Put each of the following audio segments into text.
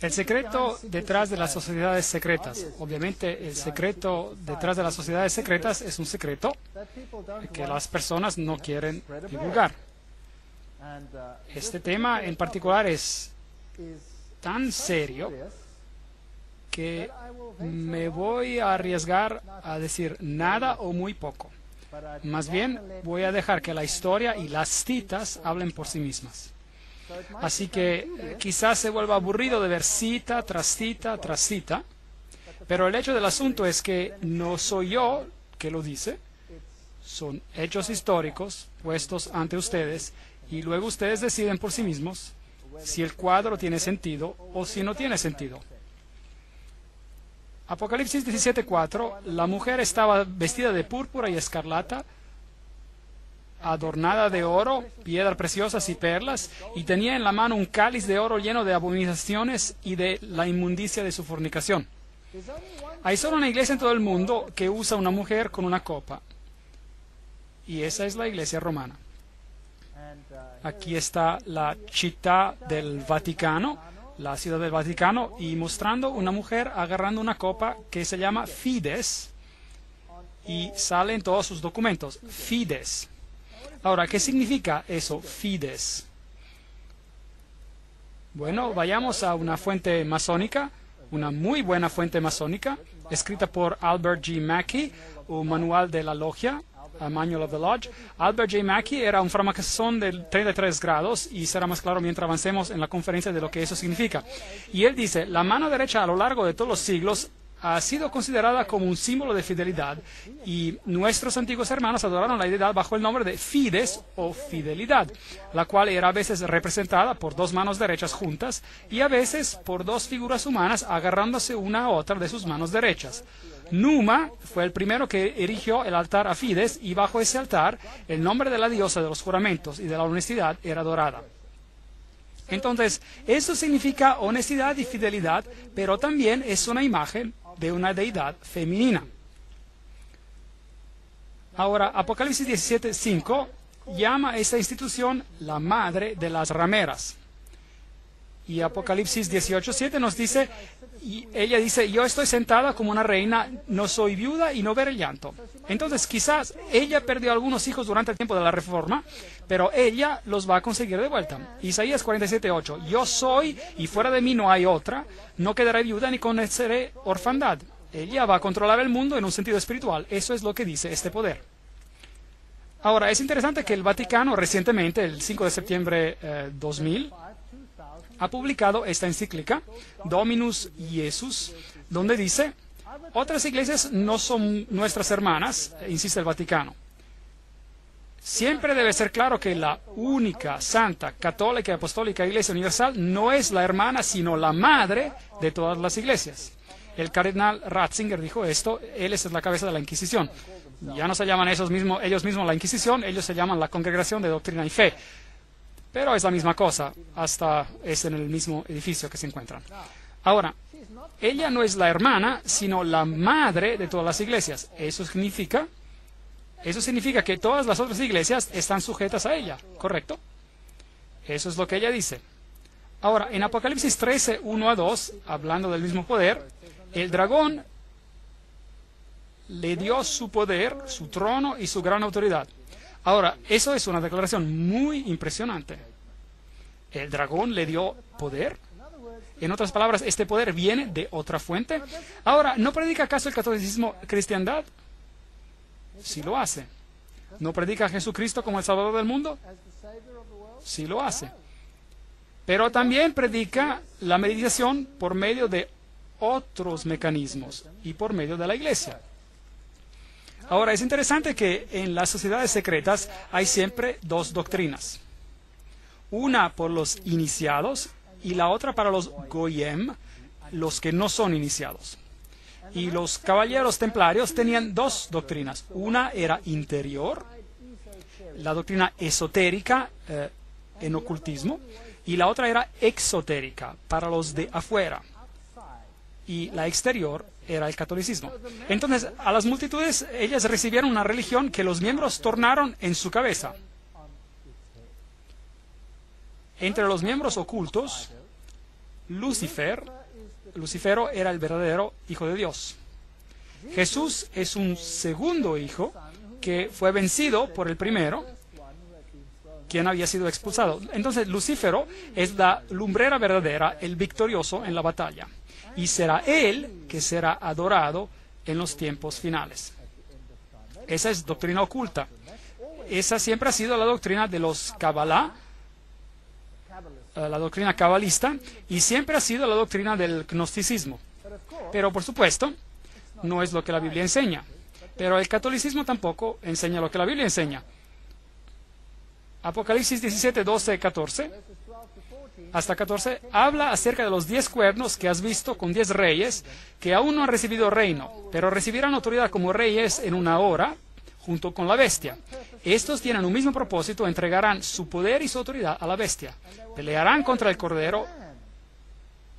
El secreto detrás de las sociedades secretas. Obviamente, el secreto detrás de las sociedades secretas es un secreto que las personas no quieren divulgar. Este tema en particular es tan serio que me voy a arriesgar a decir nada o muy poco. Más bien, voy a dejar que la historia y las citas hablen por sí mismas. Así que quizás se vuelva aburrido de ver cita tras cita tras cita, pero el hecho del asunto es que no soy yo que lo dice, son hechos históricos puestos ante ustedes y luego ustedes deciden por sí mismos si el cuadro tiene sentido o si no tiene sentido. Apocalipsis 17:4, la mujer estaba vestida de púrpura y escarlata, adornada de oro, piedras preciosas y perlas, y tenía en la mano un cáliz de oro lleno de abominaciones y de la inmundicia de su fornicación. Hay solo una iglesia en todo el mundo que usa una mujer con una copa, y esa es la iglesia romana. Aquí está la città del Vaticano, la ciudad del Vaticano, y mostrando una mujer agarrando una copa que se llama Fides, y sale en todos sus documentos, Fides. Ahora, ¿qué significa eso, Fides? Bueno, vayamos a una fuente masónica, una muy buena fuente masónica, escrita por Albert G. Mackey, un manual de la logia, a Manual of the Lodge. Albert J. Mackey era un francmasón de 33 grados y será más claro mientras avancemos en la conferencia de lo que eso significa. Y él dice, la mano derecha a lo largo de todos los siglos ha sido considerada como un símbolo de fidelidad y nuestros antiguos hermanos adoraron la deidad bajo el nombre de Fides o fidelidad, la cual era a veces representada por dos manos derechas juntas y a veces por dos figuras humanas agarrándose una a otra de sus manos derechas. Numa fue el primero que erigió el altar a Fides y bajo ese altar el nombre de la diosa de los juramentos y de la honestidad era adorada. Entonces, eso significa honestidad y fidelidad, pero también es una imagen de una deidad femenina. Ahora, Apocalipsis 17:5 llama a esta institución la madre de las rameras. Y Apocalipsis 18:7 nos dice, y ella dice, yo estoy sentada como una reina, no soy viuda y no veré llanto. Entonces, quizás ella perdió algunos hijos durante el tiempo de la Reforma, pero ella los va a conseguir de vuelta. Isaías 47:8, yo soy y fuera de mí no hay otra, no quedaré viuda ni conoceré orfandad. Ella va a controlar el mundo en un sentido espiritual. Eso es lo que dice este poder. Ahora, es interesante que el Vaticano recientemente, el 5 de septiembre 2000, ha publicado esta encíclica, Dominus Iesus, donde dice, otras iglesias no son nuestras hermanas, insiste el Vaticano. Siempre debe ser claro que la única, santa, católica y apostólica Iglesia Universal no es la hermana, sino la madre de todas las iglesias. El cardenal Ratzinger dijo esto, él es la cabeza de la Inquisición. Ya no se llaman ellos mismos la Inquisición, ellos se llaman la Congregación de Doctrina y Fe. Pero es la misma cosa, hasta es en el mismo edificio que se encuentran. Ahora, ella no es la hermana, sino la madre de todas las iglesias. Eso significa que todas las otras iglesias están sujetas a ella, ¿correcto? Eso es lo que ella dice. Ahora, en Apocalipsis 13, 1-2, hablando del mismo poder, el dragón le dio su poder, su trono y su gran autoridad. Ahora, eso es una declaración muy impresionante. ¿El dragón le dio poder? En otras palabras, ¿este poder viene de otra fuente? Ahora, ¿no predica acaso el catolicismo cristiandad? Sí lo hace. ¿No predica a Jesucristo como el Salvador del mundo? Sí lo hace. Pero también predica la meditación por medio de otros mecanismos y por medio de la iglesia. Ahora, es interesante que en las sociedades secretas hay siempre dos doctrinas. Una por los iniciados y la otra para los goyim, los que no son iniciados. Y los caballeros templarios tenían dos doctrinas. Una era interior, la doctrina esotérica en ocultismo, y la otra era exotérica, para los de afuera. Y la exterior era el catolicismo. Entonces, a las multitudes, ellas recibieron una religión que los miembros tornaron en su cabeza. Entre los miembros ocultos, Lucifero era el verdadero Hijo de Dios. Jesús es un segundo hijo que fue vencido por el primero, quien había sido expulsado. Entonces, Lucífero es la lumbrera verdadera, el victorioso en la batalla. Y será él que será adorado en los tiempos finales. Esa es doctrina oculta. Esa siempre ha sido la doctrina de los Kabbalah, la doctrina cabalista, y siempre ha sido la doctrina del gnosticismo. Pero, por supuesto, no es lo que la Biblia enseña. Pero el catolicismo tampoco enseña lo que la Biblia enseña. Apocalipsis 17, 12, 14, hasta 14, habla acerca de los 10 cuernos que has visto con 10 reyes que aún no han recibido reino, pero recibirán autoridad como reyes en una hora, junto con la bestia. Estos tienen un mismo propósito, entregarán su poder y su autoridad a la bestia. Pelearán contra el Cordero,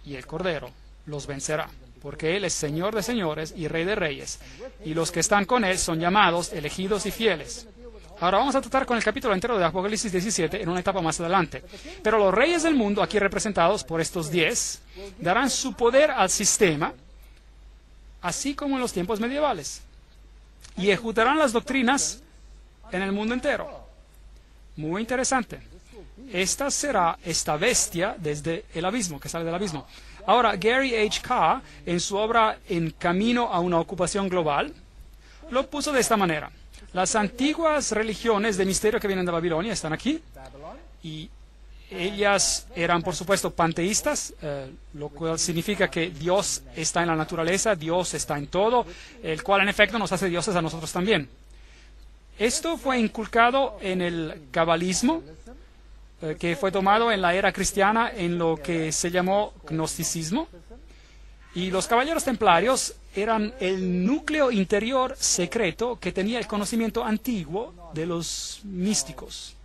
y el Cordero los vencerá, porque Él es Señor de señores y Rey de reyes, y los que están con Él son llamados, elegidos y fieles. Ahora vamos a tratar con el capítulo entero de Apocalipsis 17 en una etapa más adelante. Pero los reyes del mundo, aquí representados por estos 10, darán su poder al sistema, así como en los tiempos medievales, y ejecutarán las doctrinas en el mundo entero. Muy interesante. Esta será esta bestia desde el abismo, que sale del abismo. Ahora, Gary H. Carr, en su obra En Camino a una Ocupación Global, lo puso de esta manera. Las antiguas religiones de misterio que vienen de Babilonia están aquí, y ellas eran, por supuesto, panteístas, lo cual significa que Dios está en la naturaleza, Dios está en todo, el cual en efecto nos hace dioses a nosotros también. Esto fue inculcado en el cabalismo, que fue tomado en la era cristiana en lo que se llamó gnosticismo. Y los caballeros templarios eran el núcleo interior secreto que tenía el conocimiento antiguo de los místicos.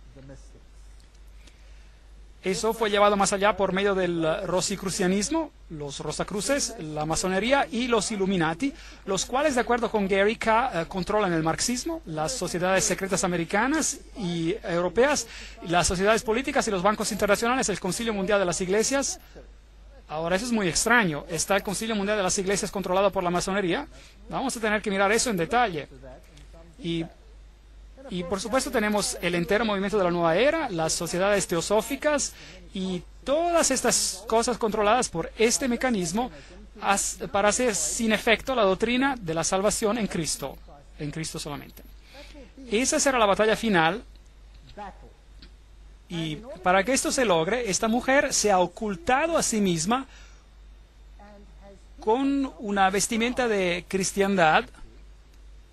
Eso fue llevado más allá por medio del rosicrucianismo, los rosacruces, la masonería y los Illuminati, los cuales, de acuerdo con Gary K., controlan el marxismo, las sociedades secretas americanas y europeas, las sociedades políticas y los bancos internacionales, el Concilio Mundial de las Iglesias. Ahora, eso es muy extraño. ¿Está el Concilio Mundial de las Iglesias controlado por la masonería? Vamos a tener que mirar eso en detalle. Y por supuesto tenemos el entero movimiento de la nueva era, las sociedades teosóficas y todas estas cosas controladas por este mecanismo para hacer sin efecto la doctrina de la salvación en Cristo solamente. Esa será la batalla final. Y para que esto se logre, esta mujer se ha ocultado a sí misma con una vestimenta de cristiandad,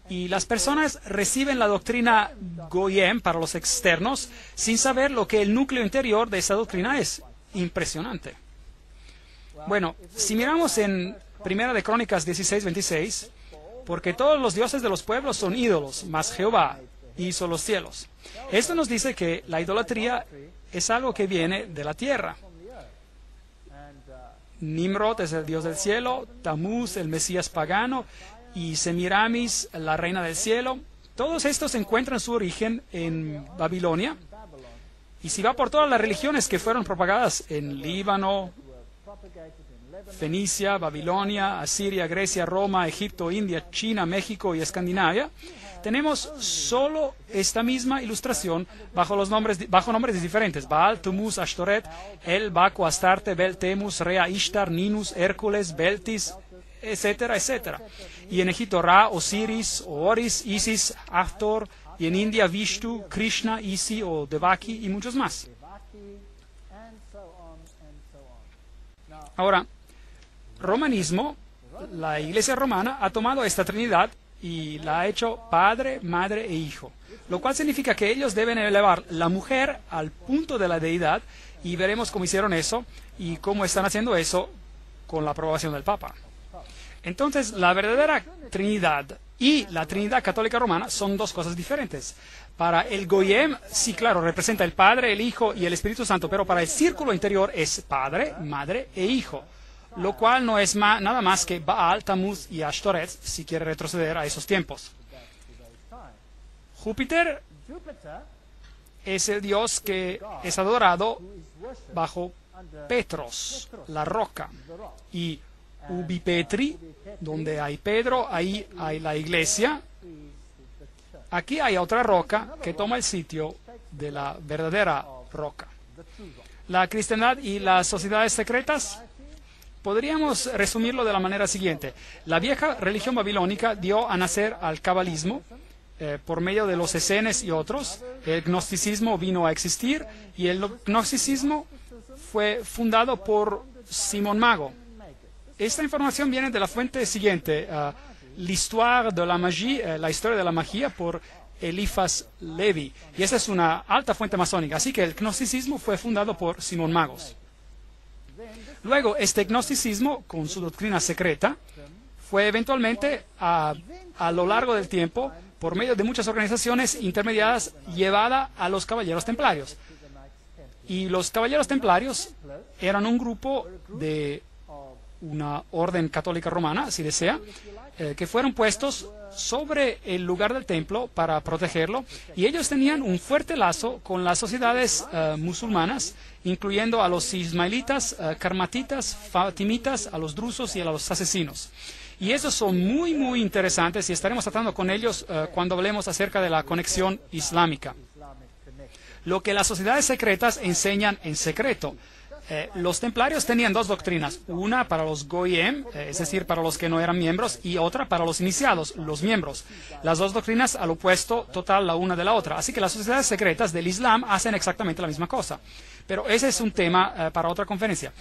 y las personas reciben la doctrina Goyim para los externos sin saber lo que el núcleo interior de esa doctrina es. Impresionante. Bueno, si miramos en Primera de Crónicas 16:26, porque todos los dioses de los pueblos son ídolos, mas Jehová hizo los cielos. Esto nos dice que la idolatría es algo que viene de la tierra. Nimrod es el dios del cielo, Tamuz el Mesías pagano, y Semiramis, la reina del cielo. Todos estos encuentran su origen en Babilonia. Y si va por todas las religiones que fueron propagadas en Líbano, Fenicia, Babilonia, Asiria, Grecia, Roma, Egipto, India, China, México y Escandinavia, tenemos solo esta misma ilustración bajo nombres diferentes: Baal, Tumuz, Ashtoret, El, Baco, Astarte, Bel, Temus, Rea, Ishtar, Ninus, Hércules, Beltis, etcétera, etcétera. Y en Egipto Ra, Osiris, Oris, Isis, Hathor, y en India Vishnu, Krishna, Isi o Devaki y muchos más. Ahora, romanismo, la Iglesia romana ha tomado esta Trinidad y la ha hecho Padre, Madre e Hijo, lo cual significa que ellos deben elevar la mujer al punto de la deidad, y veremos cómo hicieron eso y cómo están haciendo eso con la aprobación del Papa. Entonces, la verdadera Trinidad y la Trinidad católica romana son dos cosas diferentes. Para el Goyim, sí, claro, representa el Padre, el Hijo y el Espíritu Santo, pero para el círculo interior es Padre, Madre e Hijo, lo cual no es nada más que Baal, Tamuz y Ashtoret, si quiere retroceder a esos tiempos. Júpiter es el dios que es adorado bajo Petros, la roca, y ubi Petri, donde hay Pedro, ahí hay la iglesia. Aquí hay otra roca que toma el sitio de la verdadera roca. La cristiandad y las sociedades secretas, podríamos resumirlo de la manera siguiente. La vieja religión babilónica dio a nacer al cabalismo por medio de los esenes y otros. El gnosticismo vino a existir y el gnosticismo fue fundado por Simón Mago. Esta información viene de la fuente siguiente, l'histoire de la magie, la historia de la magia por Eliphas Levi. Y esa es una alta fuente masónica. Así que el gnosticismo fue fundado por Simón Magos. Luego, este gnosticismo, con su doctrina secreta, fue eventualmente, a lo largo del tiempo, por medio de muchas organizaciones intermediadas, llevada a los caballeros templarios. Y los caballeros templarios eran un grupo de una orden católica romana, si desea, que fueron puestos sobre el lugar del templo para protegerlo, y ellos tenían un fuerte lazo con las sociedades musulmanas, incluyendo a los ismaelitas, karmatitas, fatimitas, a los drusos y a los asesinos. Y esos son muy, muy interesantes y estaremos tratando con ellos cuando hablemos acerca de la conexión islámica. Lo que las sociedades secretas enseñan en secreto. Los templarios tenían dos doctrinas, una para los goyim, es decir, para los que no eran miembros, y otra para los iniciados, los miembros. Las dos doctrinas al opuesto total la una de la otra. Así que las sociedades secretas del Islam hacen exactamente la misma cosa. Pero ese es un tema para otra conferencia.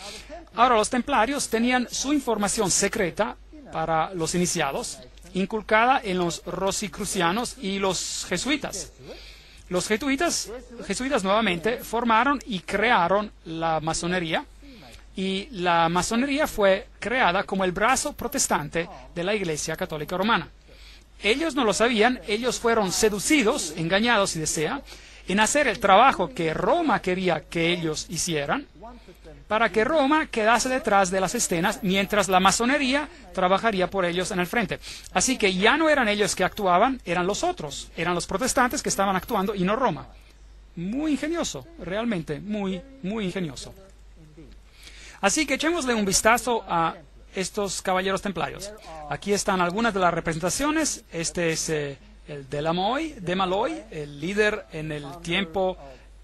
Ahora, los templarios tenían su información secreta para los iniciados, inculcada en los rosicrucianos y los jesuitas. Los jesuitas nuevamente formaron y crearon la masonería, y la masonería fue creada como el brazo protestante de la Iglesia Católica Romana. Ellos no lo sabían, ellos fueron seducidos, engañados si desea, en hacer el trabajo que Roma quería que ellos hicieran, para que Roma quedase detrás de las escenas, mientras la masonería trabajaría por ellos en el frente. Así que ya no eran ellos que actuaban, eran los otros, eran los protestantes que estaban actuando y no Roma. Muy ingenioso, realmente, muy, muy ingenioso. Así que echémosle un vistazo a estos caballeros templarios. Aquí están algunas de las representaciones. Este es el de Maloy, el líder en el tiempo,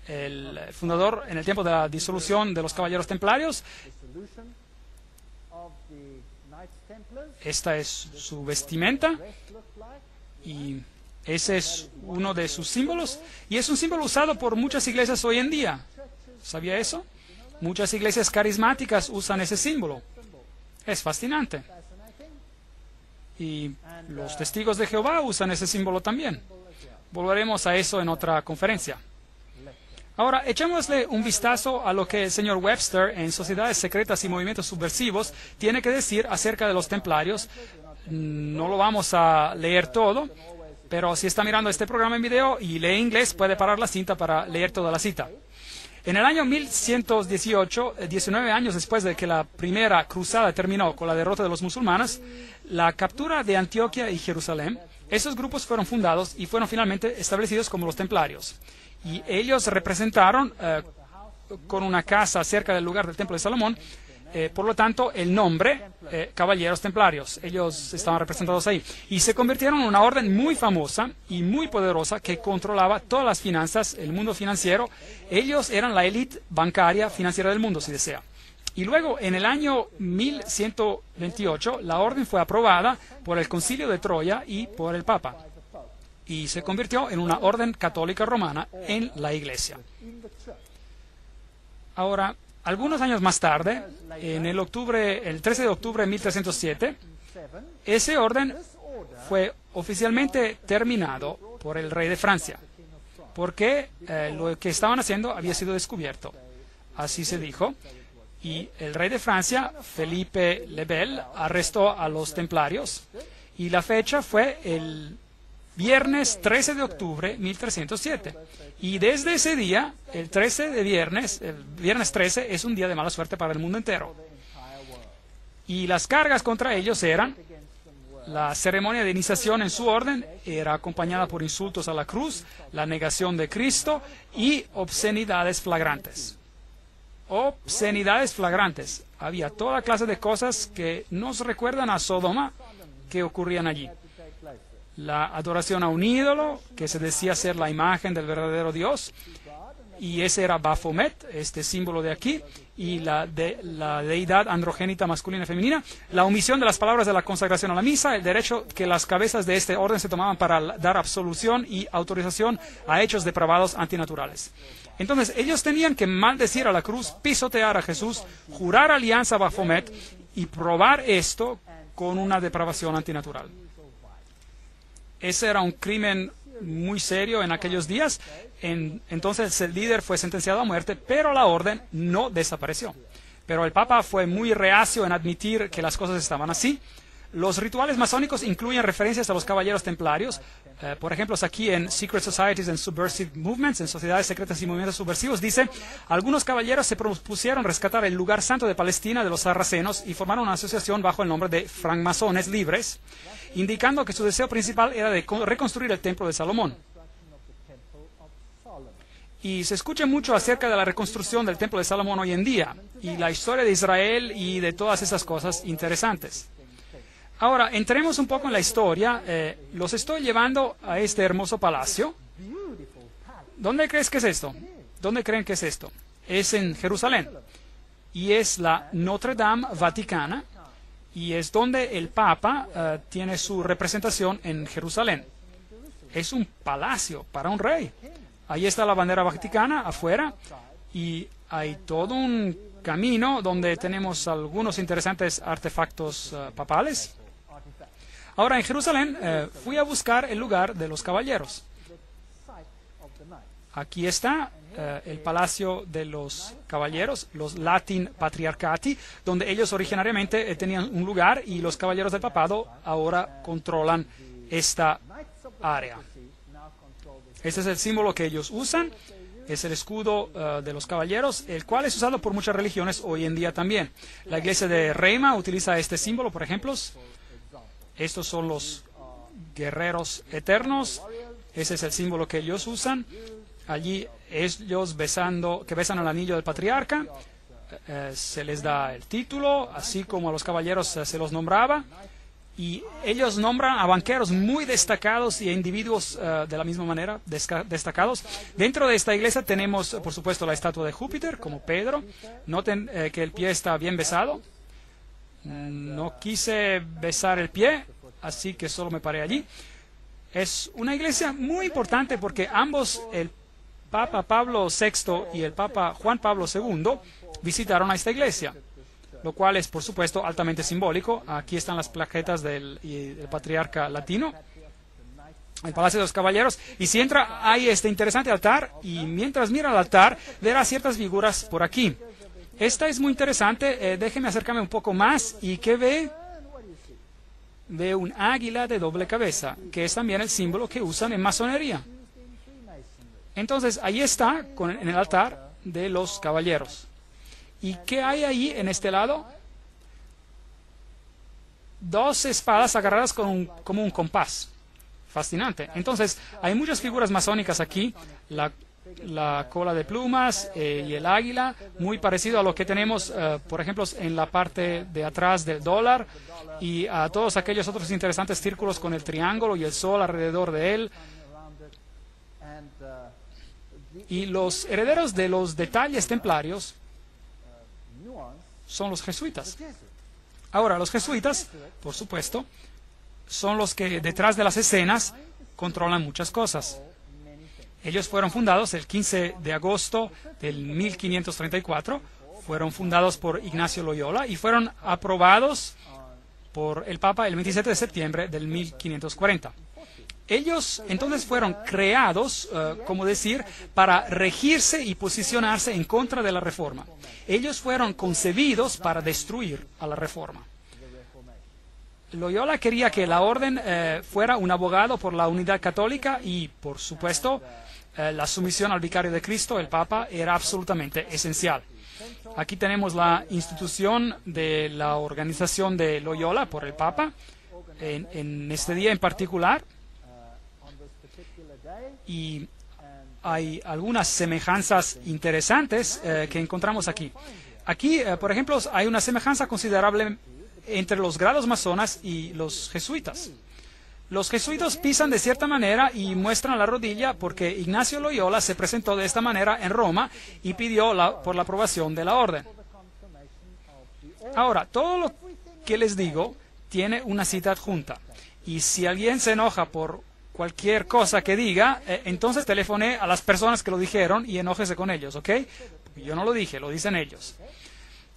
el fundador en el tiempo de la disolución de los caballeros templarios. Esta es su vestimenta y ese es uno de sus símbolos, y es un símbolo usado por muchas iglesias hoy en día. ¿Sabía eso? Muchas iglesias carismáticas usan ese símbolo. Es fascinante. Y los testigos de Jehová usan ese símbolo también. Volveremos a eso en otra conferencia. Ahora, echémosle un vistazo a lo que el señor Webster en Sociedades Secretas y Movimientos Subversivos tiene que decir acerca de los templarios. No lo vamos a leer todo, pero si está mirando este programa en video y lee inglés, puede parar la cinta para leer toda la cita. En el año 1118, 19 años después de que la primera cruzada terminó con la derrota de los musulmanes, la captura de Antioquia y Jerusalén, esos grupos fueron fundados y fueron finalmente establecidos como los templarios. Y ellos representaron con una casa cerca del lugar del Templo de Salomón, por lo tanto, el nombre Caballeros Templarios. Ellos estaban representados ahí. Y se convirtieron en una orden muy famosa y muy poderosa que controlaba todas las finanzas, el mundo financiero. Ellos eran la élite bancaria financiera del mundo, si desea. Y luego, en el año 1128, la orden fue aprobada por el Concilio de Troya y por el Papa. Y se convirtió en una orden católica romana en la Iglesia. Ahora, algunos años más tarde, en el 13 de octubre de 1307, ese orden fue oficialmente terminado por el rey de Francia, porque lo que estaban haciendo había sido descubierto. Así se dijo. Y el rey de Francia, Felipe le Bel, arrestó a los templarios, y la fecha fue el viernes 13 de octubre de 1307. Y desde ese día, el viernes 13, es un día de mala suerte para el mundo entero. Y las cargas contra ellos eran: la ceremonia de iniciación en su orden era acompañada por insultos a la cruz, la negación de Cristo y obscenidades flagrantes. obscenidades flagrantes. Había toda clase de cosas que nos recuerdan a Sodoma que ocurrían allí. La adoración a un ídolo que se decía ser la imagen del verdadero Dios, y ese era Baphomet, este símbolo de aquí, y la deidad androgénita masculina y femenina, la omisión de las palabras de la consagración a la misa, el derecho que las cabezas de este orden se tomaban para dar absolución y autorización a hechos depravados antinaturales. Entonces ellos tenían que maldecir a la cruz, pisotear a Jesús, jurar alianza a Baphomet y probar esto con una depravación antinatural. Ese era un crimen muy serio en aquellos días. Entonces el líder fue sentenciado a muerte, pero la orden no desapareció. Pero el Papa fue muy reacio en admitir que las cosas estaban así. Los rituales masónicos incluyen referencias a los caballeros templarios. Por ejemplo, aquí en Secret Societies and Subversive Movements, en sociedades secretas y movimientos subversivos, dice: algunos caballeros se propusieron rescatar el lugar santo de Palestina de los sarracenos y formaron una asociación bajo el nombre de francmasones libres, indicando que su deseo principal era de reconstruir el templo de Salomón. Y se escucha mucho acerca de la reconstrucción del templo de Salomón hoy en día, y la historia de Israel y de todas esas cosas interesantes. Ahora, entremos un poco en la historia. Los estoy llevando a este hermoso palacio. ¿Dónde crees que es esto? ¿Dónde creen que es esto? Es en Jerusalén. Y es la Notre Dame Vaticana. Y es donde el Papa tiene su representación en Jerusalén. Es un palacio para un rey. Ahí está la bandera vaticana afuera. Y hay todo un camino donde tenemos algunos interesantes artefactos papales. Ahora, en Jerusalén fui a buscar el lugar de los caballeros. Aquí está el palacio de los caballeros, los Latin Patriarchati, donde ellos originariamente tenían un lugar, y los caballeros del papado ahora controlan esta área. Este es el símbolo que ellos usan. Es el escudo de los caballeros, el cual es usado por muchas religiones hoy en día también. La iglesia de Reima utiliza este símbolo, por ejemplo. Estos son los guerreros eternos. Ese es el símbolo que ellos usan. Allí ellos besan el anillo del patriarca. Se les da el título, así como a los caballeros se los nombraba. Y ellos nombran a banqueros muy destacados y a individuos de la misma manera destacados. Dentro de esta iglesia tenemos, por supuesto, la estatua de Júpiter, como Pedro. Noten que el pie está bien besado. No quise besar el pie, así que solo me paré allí. Es una iglesia muy importante porque ambos, el Papa Pablo VI y el Papa Juan Pablo II, visitaron a esta iglesia, lo cual es, por supuesto, altamente simbólico. Aquí están las plaquetas del patriarca latino, el Palacio de los Caballeros. Y si entra, hay este interesante altar, y mientras mira el altar, verá ciertas figuras por aquí. Esta es muy interesante. Déjeme acercarme un poco más. ¿Y qué ve? Ve un águila de doble cabeza, que es también el símbolo que usan en masonería. Entonces, ahí está, en el altar de los caballeros. ¿Y qué hay ahí en este lado? Dos espadas agarradas como un compás. Fascinante. Entonces, hay muchas figuras masónicas aquí. La cola de plumas y el águila, muy parecido a lo que tenemos, por ejemplo, en la parte de atrás del dólar, y a todos aquellos otros interesantes círculos con el triángulo y el sol alrededor de él. Y los herederos de los detalles templarios son los jesuitas. Ahora, los jesuitas, por supuesto, son los que detrás de las escenas controlan muchas cosas. Ellos fueron fundados el 15 de agosto del 1534, fueron fundados por Ignacio Loyola y fueron aprobados por el Papa el 27 de septiembre del 1540. Ellos entonces fueron creados, como decir, para regirse y posicionarse en contra de la Reforma. Ellos fueron concebidos para destruir a la Reforma. Loyola quería que la orden fuera un abogado por la unidad católica y, por supuesto, la sumisión al vicario de Cristo, el Papa, era absolutamente esencial. Aquí tenemos la institución de la organización de Loyola por el Papa en este día en particular. Y hay algunas semejanzas interesantes que encontramos aquí. Aquí, por ejemplo, hay una semejanza considerable entre los grados masonas y los jesuitas. Los jesuitas pisan de cierta manera y muestran la rodilla porque Ignacio Loyola se presentó de esta manera en Roma y pidió por la aprobación de la orden. Ahora, todo lo que les digo tiene una cita adjunta. Y si alguien se enoja por cualquier cosa que diga, entonces telefone a las personas que lo dijeron y enójese con ellos, ¿ok? Yo no lo dije, lo dicen ellos.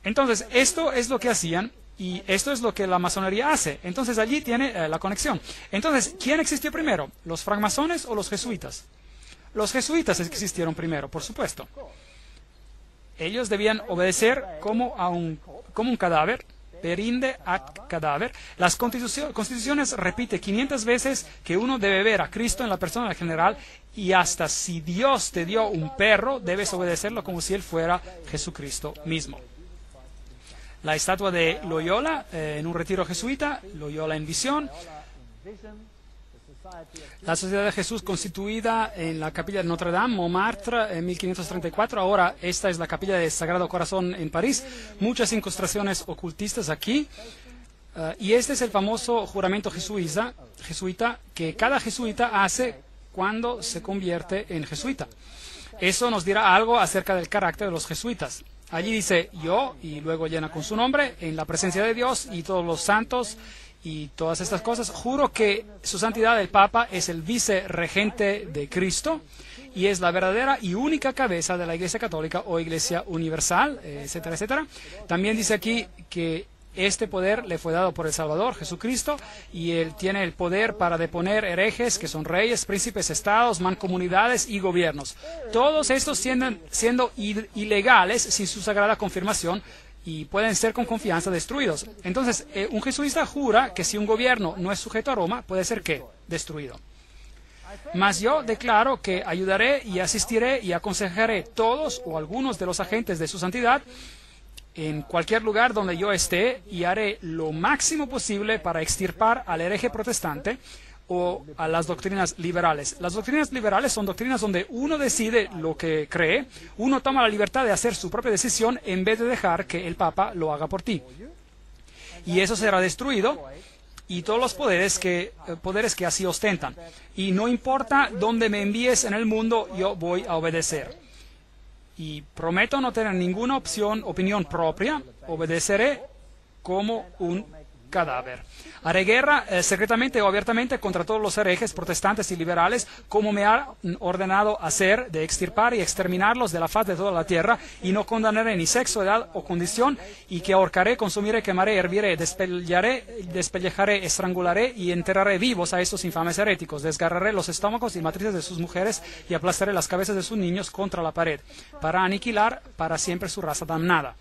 Entonces, esto es lo que hacían. Y esto es lo que la masonería hace. Entonces allí tiene la conexión. Entonces, ¿quién existió primero? ¿Los francmasones o los jesuitas? Los jesuitas existieron primero, por supuesto. Ellos debían obedecer como un cadáver, perinde ad cadáver. Las constituciones repite 500 veces que uno debe ver a Cristo en la persona del general y hasta si Dios te dio un perro, debes obedecerlo como si él fuera Jesucristo mismo. La estatua de Loyola en un retiro jesuita, Loyola en visión. La Sociedad de Jesús constituida en la capilla de Notre Dame, Montmartre, en 1534. Ahora esta es la capilla del Sagrado Corazón en París. Muchas incrustaciones ocultistas aquí. Y este es el famoso juramento jesuita que cada jesuita hace cuando se convierte en jesuita. Eso nos dirá algo acerca del carácter de los jesuitas. Allí dice yo, y luego llena con su nombre, en la presencia de Dios y todos los santos y todas estas cosas. Juro que su santidad el Papa es el vicerregente de Cristo y es la verdadera y única cabeza de la Iglesia Católica o Iglesia Universal, etcétera, etcétera. También dice aquí que este poder le fue dado por el Salvador, Jesucristo, y él tiene el poder para deponer herejes, que son reyes, príncipes, estados, mancomunidades y gobiernos. Todos estos siendo ilegales sin su sagrada confirmación y pueden ser con confianza destruidos. Entonces, un jesuita jura que si un gobierno no es sujeto a Roma, puede ser ¿qué? Destruido. Mas yo declaro que ayudaré y asistiré y aconsejaré todos o algunos de los agentes de su santidad en cualquier lugar donde yo esté y haré lo máximo posible para extirpar al hereje protestante o a las doctrinas liberales. Las doctrinas liberales son doctrinas donde uno decide lo que cree, uno toma la libertad de hacer su propia decisión en vez de dejar que el Papa lo haga por ti. Y eso será destruido y todos los poderes que así ostentan. Y no importa dónde me envíes en el mundo, yo voy a obedecer. Y prometo no tener ninguna opinión propia, obedeceré como un cadáver. Haré guerra secretamente o abiertamente contra todos los herejes protestantes y liberales, como me ha ordenado hacer, de extirpar y exterminarlos de la faz de toda la tierra, y no condenaré ni sexo, edad o condición, y que ahorcaré, consumiré, quemaré, herviré, despellejaré, estrangularé y enterraré vivos a estos infames heréticos, desgarraré los estómagos y matrices de sus mujeres y aplastaré las cabezas de sus niños contra la pared, para aniquilar para siempre su raza damnada.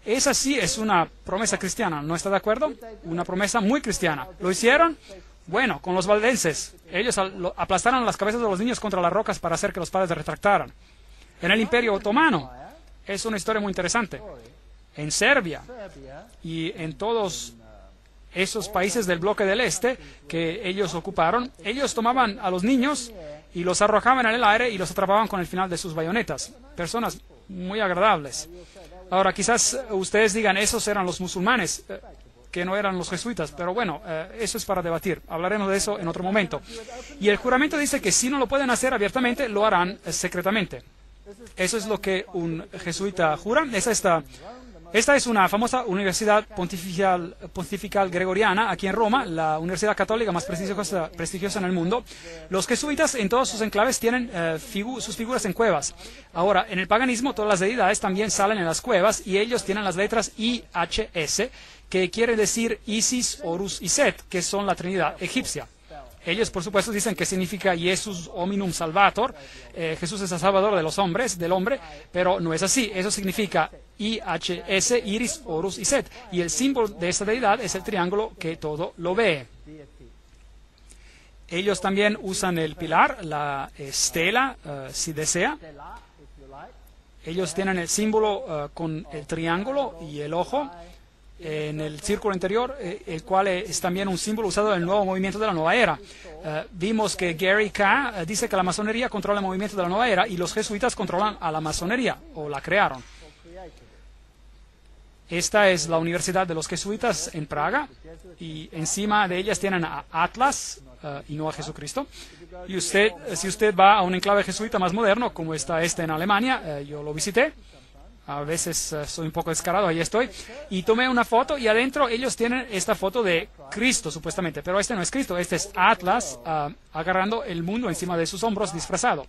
Esa sí es una promesa cristiana, ¿no está de acuerdo? Una promesa muy cristiana. ¿Lo hicieron? Bueno, con los valdenses. Ellos aplastaron las cabezas de los niños contra las rocas para hacer que los padres se retractaran. En el Imperio Otomano, es una historia muy interesante. En Serbia y en todos esos países del bloque del este que ellos ocuparon, ellos tomaban a los niños y los arrojaban en el aire y los atrapaban con el final de sus bayonetas. Personas muy agradables. Ahora, quizás ustedes digan, esos eran los musulmanes, que no eran los jesuitas, pero bueno, eso es para debatir. Hablaremos de eso en otro momento. Y el juramento dice que si no lo pueden hacer abiertamente, lo harán secretamente. Eso es lo que un jesuita jura. Esta es una famosa universidad pontifical gregoriana aquí en Roma, la universidad católica más prestigiosa en el mundo. Los jesuitas en todos sus enclaves tienen sus figuras en cuevas. Ahora, en el paganismo todas las deidades también salen en las cuevas y ellos tienen las letras IHS, que quiere decir Isis, Horus y Set, que son la Trinidad egipcia. Ellos, por supuesto, dicen que significa Jesus hominum salvator, Jesús es el salvador de los hombres, del hombre, pero no es así. Eso significa IHS, Iris, Horus y Set. Y el símbolo de esta deidad es el triángulo que todo lo ve. Ellos también usan el pilar, la estela, si desea. Ellos tienen el símbolo con el triángulo y el ojo. en el círculo interior, el cual es también un símbolo usado en el nuevo movimiento de la nueva era. Vimos que Gary K. Dice que la masonería controla el movimiento de la nueva era y los jesuitas controlan a la masonería, o la crearon. Esta es la Universidad de los Jesuitas en Praga, y encima de ellas tienen a Atlas y no a Jesucristo. Y si usted va a un enclave jesuita más moderno, como está este en Alemania, yo lo visité. A veces soy un poco descarado, ahí estoy. Y tomé una foto y adentro ellos tienen esta foto de Cristo, supuestamente. Pero este no es Cristo, este es Atlas agarrando el mundo encima de sus hombros disfrazado.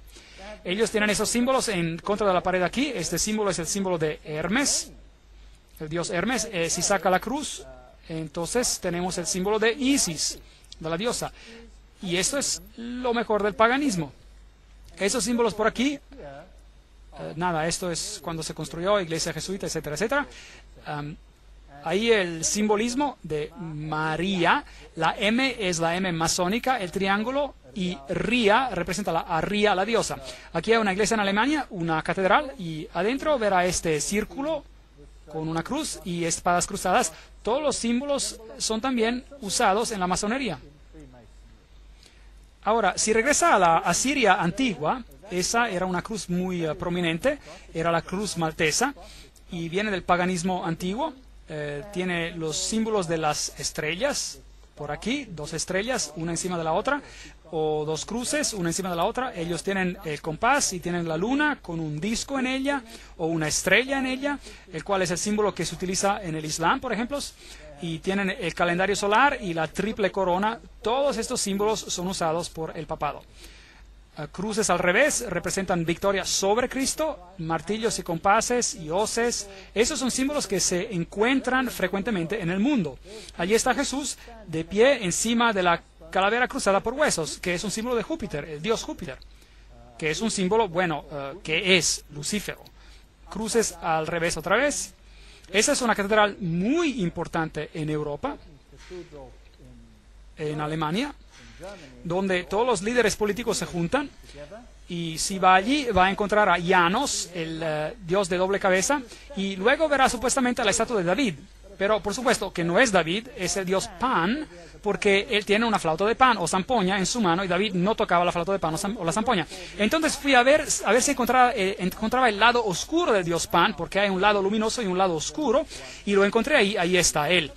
Ellos tienen esos símbolos en contra de la pared aquí. Este símbolo es el símbolo de Hermes, el dios Hermes. Si saca la cruz, entonces tenemos el símbolo de Isis, de la diosa. Y esto es lo mejor del paganismo. Esos símbolos por aquí, nada, esto es cuando se construyó iglesia jesuita, etcétera, etcétera. Ahí el simbolismo de María, la M es la M masónica, el triángulo, y Ría representa a Ría, la diosa. Aquí hay una iglesia en Alemania, una catedral, y adentro verá este círculo con una cruz y espadas cruzadas. Todos los símbolos son también usados en la masonería. Ahora, si regresa a la Asiria antigua, esa era una cruz muy prominente, era la cruz maltesa, y viene del paganismo antiguo. Tiene los símbolos de las estrellas, por aquí, dos estrellas, una encima de la otra, o dos cruces, una encima de la otra. Ellos tienen el compás y tienen la luna con un disco en ella, o una estrella en ella, el cual es el símbolo que se utiliza en el Islam, por ejemplo. Y tienen el calendario solar y la triple corona. Todos estos símbolos son usados por el papado. Cruces al revés representan victoria sobre Cristo, martillos y compases y hoces. Esos son símbolos que se encuentran frecuentemente en el mundo. Allí está Jesús de pie encima de la calavera cruzada por huesos, que es un símbolo de Júpiter, el dios Júpiter, que es un símbolo, bueno, que es Lucífero. Cruces al revés otra vez. Esa es una catedral muy importante en Europa, en Alemania, donde todos los líderes políticos se juntan, y si va allí va a encontrar a Janos, el dios de doble cabeza, y luego verá supuestamente la estatua de David, pero por supuesto que no es David, es el dios Pan, porque él tiene una flauta de pan o zampoña en su mano, y David no tocaba la flauta de pan o la zampoña. Entonces fui a ver si encontraba el lado oscuro del dios Pan, porque hay un lado luminoso y un lado oscuro, y lo encontré ahí está él.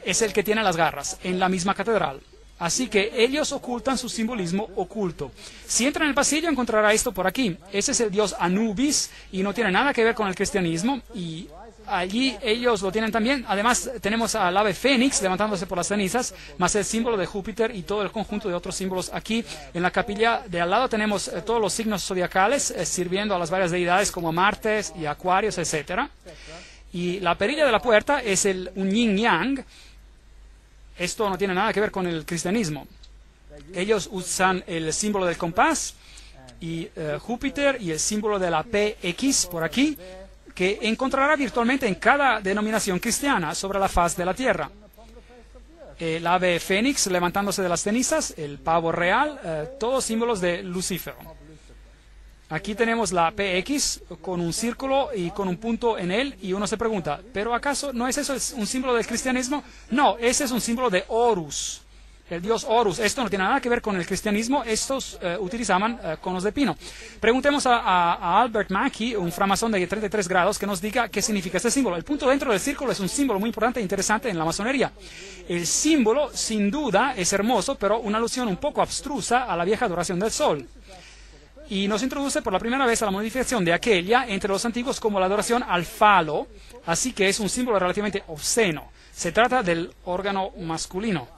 Es el que tiene las garras, en la misma catedral. Así que ellos ocultan su simbolismo oculto. Si entra en el pasillo encontrará esto por aquí. Ese es el dios Anubis y no tiene nada que ver con el cristianismo, y allí ellos lo tienen también. Además tenemos al ave fénix levantándose por las cenizas, más el símbolo de Júpiter y todo el conjunto de otros símbolos. Aquí en la capilla de al lado tenemos todos los signos zodiacales sirviendo a las varias deidades como Martes y Acuarios, etcétera. Y la perilla de la puerta es un yin yang. Esto no tiene nada que ver con el cristianismo. Ellos usan el símbolo del compás y Júpiter y el símbolo de la PX por aquí, que encontrará virtualmente en cada denominación cristiana sobre la faz de la tierra. El ave fénix levantándose de las cenizas, el pavo real, todos símbolos de Lucífero. Aquí tenemos la PX con un círculo y con un punto en él, y uno se pregunta, ¿pero acaso no es eso un símbolo del cristianismo? No, ese es un símbolo de Horus, el dios Horus. Esto no tiene nada que ver con el cristianismo, estos utilizaban conos de pino. Preguntemos a Albert Mackey, un framasón de 33 grados, que nos diga qué significa este símbolo. El punto dentro del círculo es un símbolo muy importante e interesante en la masonería. El símbolo, sin duda, es hermoso, pero una alusión un poco abstrusa a la vieja adoración del sol. Y nos introduce por la primera vez a la modificación de aquella entre los antiguos como la adoración al falo, así que es un símbolo relativamente obsceno. Se trata del órgano masculino.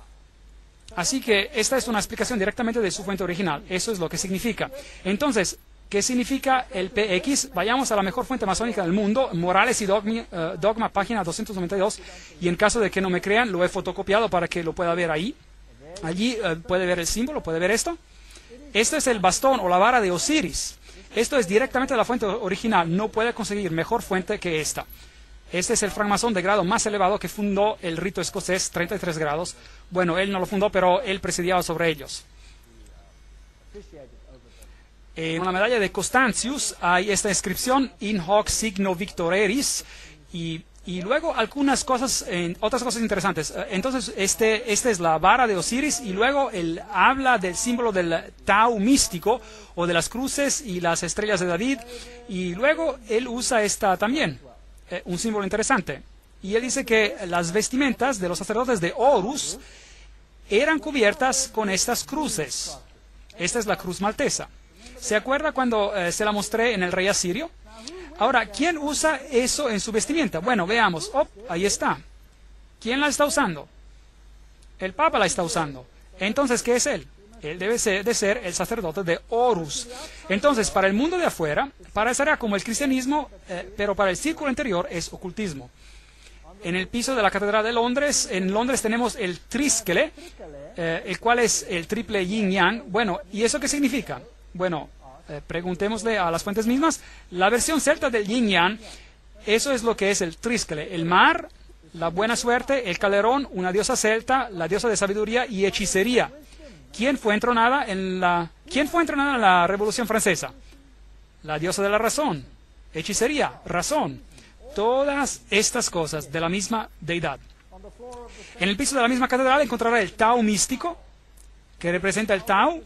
Así que esta es una explicación directamente de su fuente original. Eso es lo que significa. Entonces, ¿qué significa el PX? Vayamos a la mejor fuente masónica del mundo, Morales y Dogma, página 292, y en caso de que no me crean, lo he fotocopiado para que lo pueda ver ahí. Allí puede ver el símbolo, puede ver esto. Esto es el bastón o la vara de Osiris. Esto es directamente de la fuente original. No puede conseguir mejor fuente que esta. Este es el francmasón de grado más elevado que fundó el rito escocés, 33 grados. Bueno, él no lo fundó, pero él presidiaba sobre ellos. En la medalla de Constantius hay esta inscripción, In hoc signo victoreris, y Y luego algunas cosas, otras cosas interesantes. Entonces, esta es la vara de Osiris, y luego él habla del símbolo del Tau místico, o de las cruces y las estrellas de David, y luego él usa esta también, un símbolo interesante. Y él dice que las vestimentas de los sacerdotes de Horus eran cubiertas con estas cruces. Esta es la cruz maltesa. ¿Se acuerda cuando se la mostré en el rey asirio? Ahora, ¿quién usa eso en su vestimenta? Bueno, veamos. Oh, ahí está. ¿Quién la está usando? El Papa la está usando. Entonces, ¿qué es él? Él debe de ser el sacerdote de Horus. Entonces, para el mundo de afuera, parecerá como el cristianismo, pero para el círculo interior es ocultismo. En el piso de la Catedral de Londres, en Londres tenemos el trísquele, el cual es el triple yin-yang. Bueno, ¿y eso qué significa? Bueno, preguntémosle a las fuentes mismas. La versión celta del yin-yang, eso es lo que es el trísquele: el mar, la buena suerte; el calderón, una diosa celta, la diosa de sabiduría y hechicería. ¿Quién fue entronada en la Revolución Francesa? La diosa de la razón, hechicería, razón. Todas estas cosas de la misma deidad. En el piso de la misma catedral encontrará el Tau místico, que representa el Tau.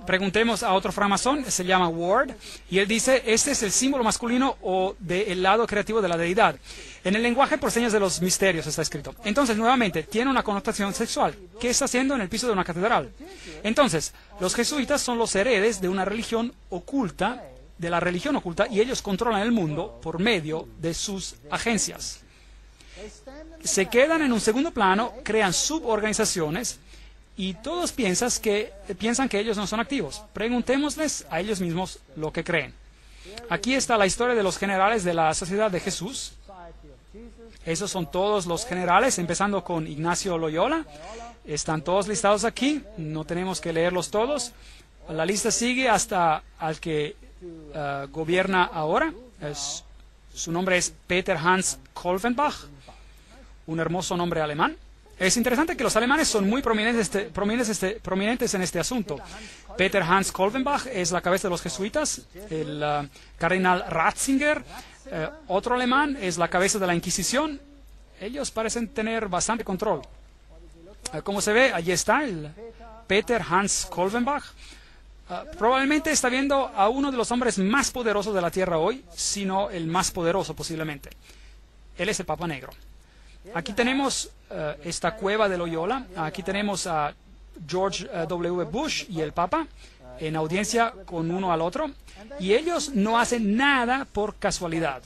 Preguntemos a otro francmasón, se llama Ward, y él dice: este es el símbolo masculino o del lado creativo de la deidad. En el lenguaje por señas de los misterios está escrito. Entonces, nuevamente, tiene una connotación sexual. ¿Qué está haciendo en el piso de una catedral? Entonces, los jesuitas son los heredes de una religión oculta, de la religión oculta, y ellos controlan el mundo por medio de sus agencias. Se quedan en un segundo plano, crean suborganizaciones, y todos piensan que ellos no son activos. Preguntémosles a ellos mismos lo que creen. Aquí está la historia de los generales de la Sociedad de Jesús. Esos son todos los generales, empezando con Ignacio Loyola. Están todos listados aquí, no tenemos que leerlos todos. La lista sigue hasta al que gobierna ahora. Su nombre es Peter Hans Kolvenbach, un hermoso nombre alemán. Es interesante que los alemanes son muy prominentes en este asunto. Peter Hans Kolvenbach es la cabeza de los jesuitas. El cardenal Ratzinger, otro alemán, es la cabeza de la Inquisición. Ellos parecen tener bastante control. Como se ve, allí está el Peter Hans Kolvenbach. Probablemente está viendo a uno de los hombres más poderosos de la tierra hoy, si no el más poderoso posiblemente. Él es el Papa Negro. Aquí tenemos esta cueva de Loyola. Aquí tenemos a George W. Bush y el Papa en audiencia con uno al otro. Y ellos no hacen nada por casualidad.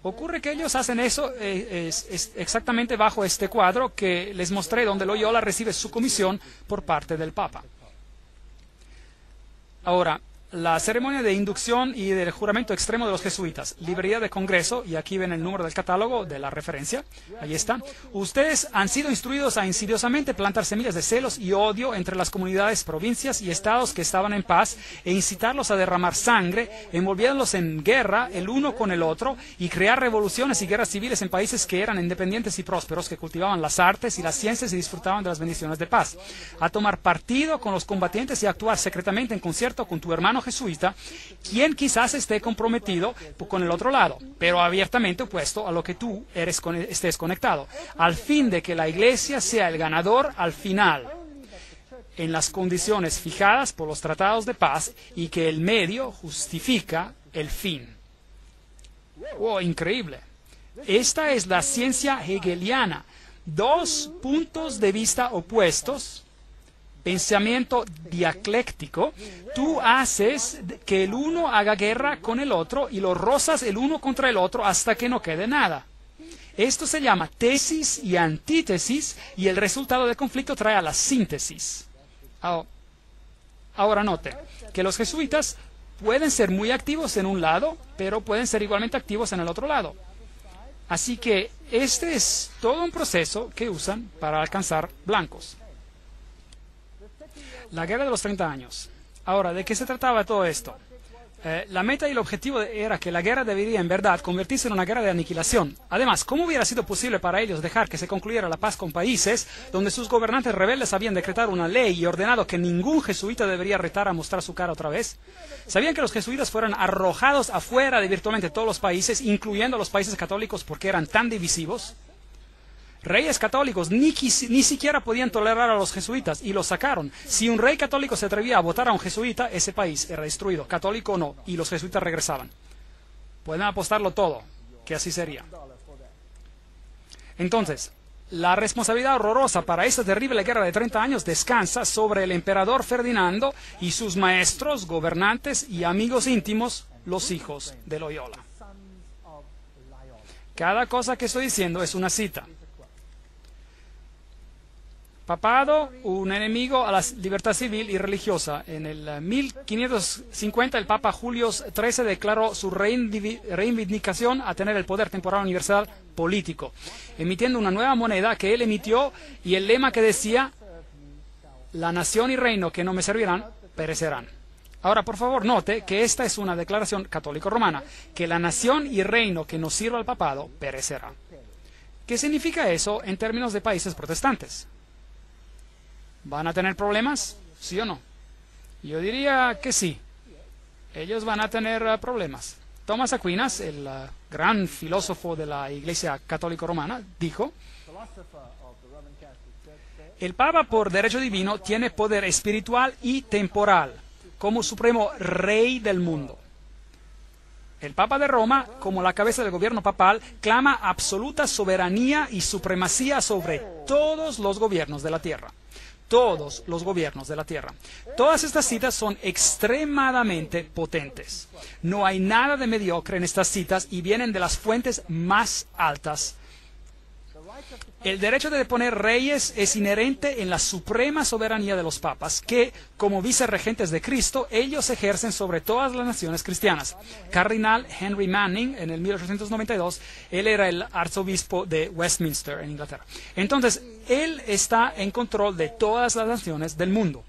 Ocurre que ellos hacen eso es exactamente bajo este cuadro que les mostré, donde Loyola recibe su comisión por parte del Papa. Ahora, la ceremonia de inducción y del juramento extremo de los jesuitas, librería de Congreso, y aquí ven el número del catálogo de la referencia, ahí está. Ustedes han sido instruidos a insidiosamente plantar semillas de celos y odio entre las comunidades, provincias y estados que estaban en paz, e incitarlos a derramar sangre, envolviéndolos en guerra el uno con el otro, y crear revoluciones y guerras civiles en países que eran independientes y prósperos, que cultivaban las artes y las ciencias y disfrutaban de las bendiciones de paz. A tomar partido con los combatientes y actuar secretamente en concierto con tu hermano jesuita, quien quizás esté comprometido con el otro lado, pero abiertamente opuesto a lo que tú estés conectado, al fin de que la Iglesia sea el ganador al final, en las condiciones fijadas por los tratados de paz, y que el medio justifica el fin. ¡Oh, increíble! Esta es la ciencia hegeliana. Dos puntos de vista opuestos, pensamiento dialéctico. Tú haces que el uno haga guerra con el otro y los rozas el uno contra el otro hasta que no quede nada. Esto se llama tesis y antítesis, y el resultado del conflicto trae a la síntesis. Ahora note que los jesuitas pueden ser muy activos en un lado, pero pueden ser igualmente activos en el otro lado. Así que este es todo un proceso que usan para alcanzar blancos. La guerra de los 30 años. Ahora, ¿de qué se trataba todo esto? La meta y el objetivo era que la guerra debería en verdad convertirse en una guerra de aniquilación. Además, ¿cómo hubiera sido posible para ellos dejar que se concluyera la paz con países donde sus gobernantes rebeldes habían decretado una ley y ordenado que ningún jesuita debería retar a mostrar su cara otra vez? ¿Sabían que los jesuitas fueron arrojados afuera de virtualmente todos los países, incluyendo los países católicos, porque eran tan divisivos? Reyes católicos ni siquiera podían tolerar a los jesuitas y los sacaron. Si un rey católico se atrevía a votar a un jesuita, ese país era destruido, católico o no, y los jesuitas regresaban. Pueden apostarlo todo, que así sería. Entonces, la responsabilidad horrorosa para esta terrible guerra de 30 años descansa sobre el emperador Ferdinando y sus maestros, gobernantes y amigos íntimos, los hijos de Loyola. Cada cosa que estoy diciendo es una cita. Papado, un enemigo a la libertad civil y religiosa. En el 1550 el Papa Julio XIII declaró su reivindicación a tener el poder temporal universal político, emitiendo una nueva moneda que él emitió y el lema que decía: la nación y reino que no me servirán, perecerán. Ahora, por favor, note que esta es una declaración católico-romana, que la nación y reino que no sirva al papado, perecerá. ¿Qué significa eso en términos de países protestantes? ¿Van a tener problemas? ¿Sí o no? Yo diría que sí. Ellos van a tener problemas. Tomás Aquinas, el gran filósofo de la Iglesia Católica Romana, dijo: el Papa por derecho divino tiene poder espiritual y temporal como supremo rey del mundo. El Papa de Roma, como la cabeza del gobierno papal, clama absoluta soberanía y supremacía sobre todos los gobiernos de la tierra. Todos los gobiernos de la tierra. Todas estas citas son extremadamente potentes. No hay nada de mediocre en estas citas y vienen de las fuentes más altas. El derecho de deponer reyes es inherente en la suprema soberanía de los papas, que, como vicerregentes de Cristo, ellos ejercen sobre todas las naciones cristianas. Cardinal Henry Manning, en el 1892, él era el arzobispo de Westminster, en Inglaterra. Entonces, él está en control de todas las naciones del mundo.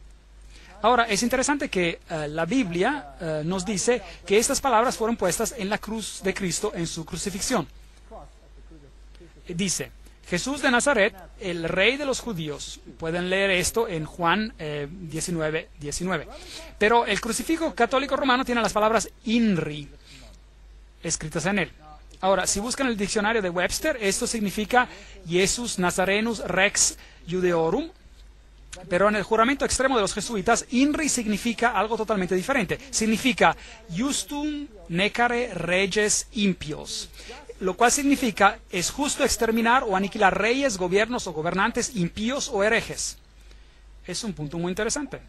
Ahora, es interesante que la Biblia nos dice que estas palabras fueron puestas en la cruz de Cristo en su crucifixión. Dice: Jesús de Nazaret, el rey de los judíos. Pueden leer esto en Juan 19:19. Pero el crucifijo católico romano tiene las palabras INRI escritas en él. Ahora, si buscan el diccionario de Webster, esto significa Jesus Nazarenus Rex Judeorum. Pero en el juramento extremo de los jesuitas, INRI significa algo totalmente diferente. Significa Justum Necare Reges Impios, lo cual significa es justo exterminar o aniquilar reyes, gobiernos o gobernantes impíos o herejes. Es un punto muy interesante.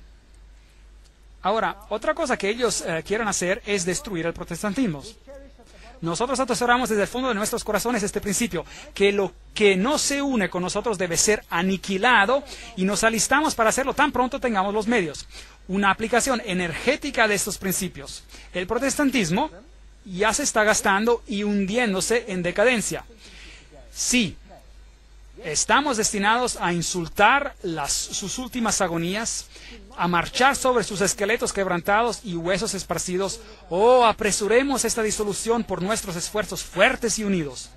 Ahora, otra cosa que ellos quieren hacer es destruir el protestantismo. Nosotros atesoramos desde el fondo de nuestros corazones este principio, que lo que no se une con nosotros debe ser aniquilado, y nos alistamos para hacerlo tan pronto tengamos los medios. Una aplicación energética de estos principios. El protestantismo ya se está gastando y hundiéndose en decadencia. Sí, estamos destinados a insultar sus últimas agonías, a marchar sobre sus esqueletos quebrantados y huesos esparcidos. Oh, apresuremos esta disolución por nuestros esfuerzos fuertes y unidos.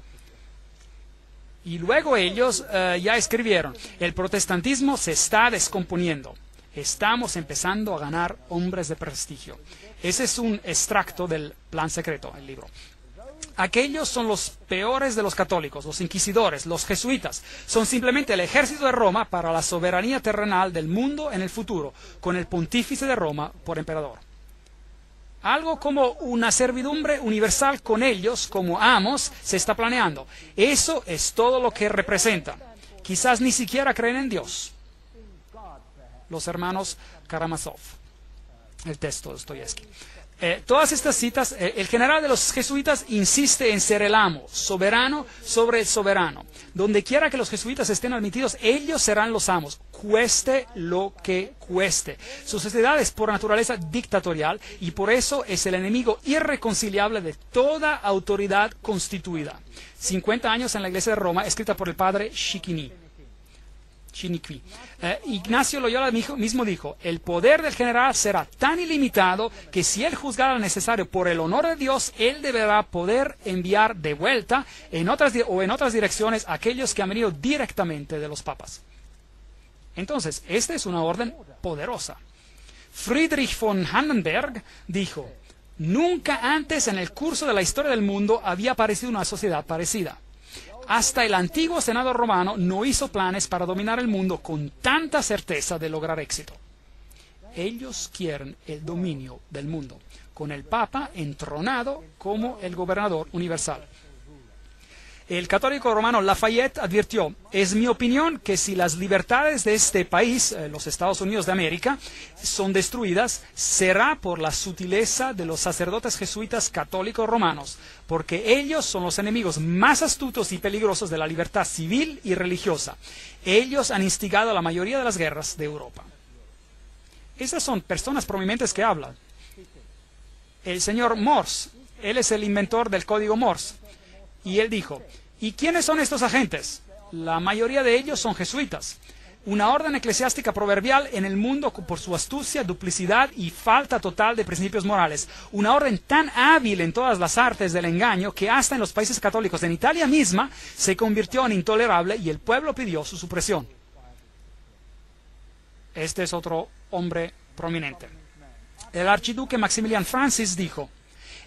Y luego ellos ya escribieron: el protestantismo se está descomponiendo. Estamos empezando a ganar hombres de prestigio. Ese es un extracto del Plan Secreto, el libro. Aquellos son los peores de los católicos, los inquisidores, los jesuitas. Son simplemente el ejército de Roma para la soberanía terrenal del mundo en el futuro, con el pontífice de Roma por emperador. Algo como una servidumbre universal con ellos como amos se está planeando. Eso es todo lo que representan. Quizás ni siquiera creen en Dios. Los hermanos Karamazov. El texto de Dostoyevsky. Todas estas citas, el general de los jesuitas insiste en ser el amo, soberano sobre el soberano. Donde quiera que los jesuitas estén admitidos, ellos serán los amos, cueste lo que cueste. Su sociedad es por naturaleza dictatorial y por eso es el enemigo irreconciliable de toda autoridad constituida. 50 años en la iglesia de Roma, escrita por el padre Schichini. Chiniquí. Ignacio Loyola mismo dijo, el poder del general será tan ilimitado que si él juzgara necesario por el honor de Dios, él deberá poder enviar de vuelta en otras direcciones a aquellos que han venido directamente de los papas. Entonces, esta es una orden poderosa. Friedrich von Hardenberg dijo, nunca antes en el curso de la historia del mundo había aparecido una sociedad parecida. Hasta el antiguo Senado romano no hizo planes para dominar el mundo con tanta certeza de lograr éxito. Ellos quieren el dominio del mundo, con el Papa entronado como el gobernador universal. El católico romano Lafayette advirtió, es mi opinión que si las libertades de este país, los Estados Unidos de América, son destruidas, será por la sutileza de los sacerdotes jesuitas católicos romanos, porque ellos son los enemigos más astutos y peligrosos de la libertad civil y religiosa. Ellos han instigado la mayoría de las guerras de Europa. Esas son personas prominentes que hablan. El señor Morse, él es el inventor del código Morse, y él dijo, ¿y quiénes son estos agentes? La mayoría de ellos son jesuitas. Una orden eclesiástica proverbial en el mundo por su astucia, duplicidad y falta total de principios morales. Una orden tan hábil en todas las artes del engaño que hasta en los países católicos, en Italia misma, se convirtió en intolerable y el pueblo pidió su supresión. Este es otro hombre prominente. El archiduque Maximilian Francis dijo,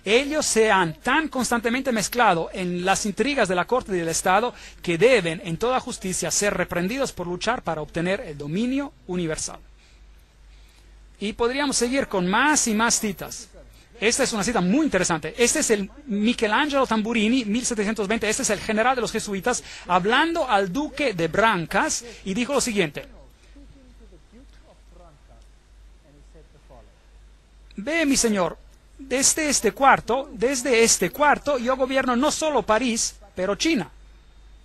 ellos se han tan constantemente mezclado en las intrigas de la corte y del Estado que deben, en toda justicia, ser reprendidos por luchar para obtener el dominio universal. Y podríamos seguir con más y más citas. Esta es una cita muy interesante. Este es el Michelangelo Tamburini, 1720. Este es el general de los jesuitas, hablando al duque de Brancas, y dijo lo siguiente. Ve, mi señor, desde este cuarto yo gobierno no solo París, pero China.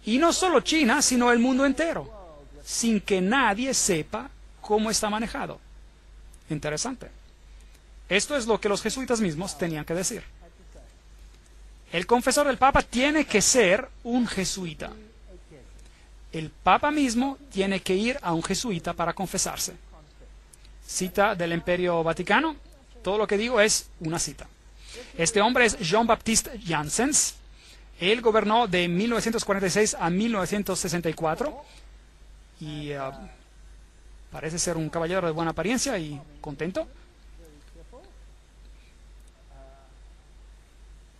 Y no solo China, sino el mundo entero, sin que nadie sepa cómo está manejado. Interesante. Esto es lo que los jesuitas mismos tenían que decir. El confesor del Papa tiene que ser un jesuita. El Papa mismo tiene que ir a un jesuita para confesarse. Cita del Imperio Vaticano. Todo lo que digo es una cita. Este hombre es Jean-Baptiste Janssens. Él gobernó de 1946 a 1964 y parece ser un caballero de buena apariencia y contento.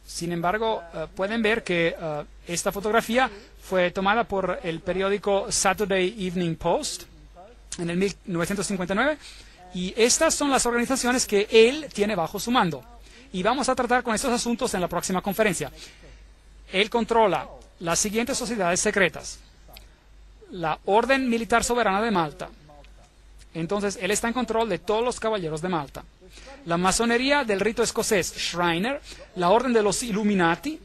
Sin embargo, pueden ver que esta fotografía fue tomada por el periódico Saturday Evening Post en el 1959. Y estas son las organizaciones que él tiene bajo su mando. Y vamos a tratar con estos asuntos en la próxima conferencia. Él controla las siguientes sociedades secretas. La Orden Militar Soberana de Malta. Entonces, él está en control de todos los caballeros de Malta. La masonería del rito escocés, Shriner. La Orden de los Illuminati.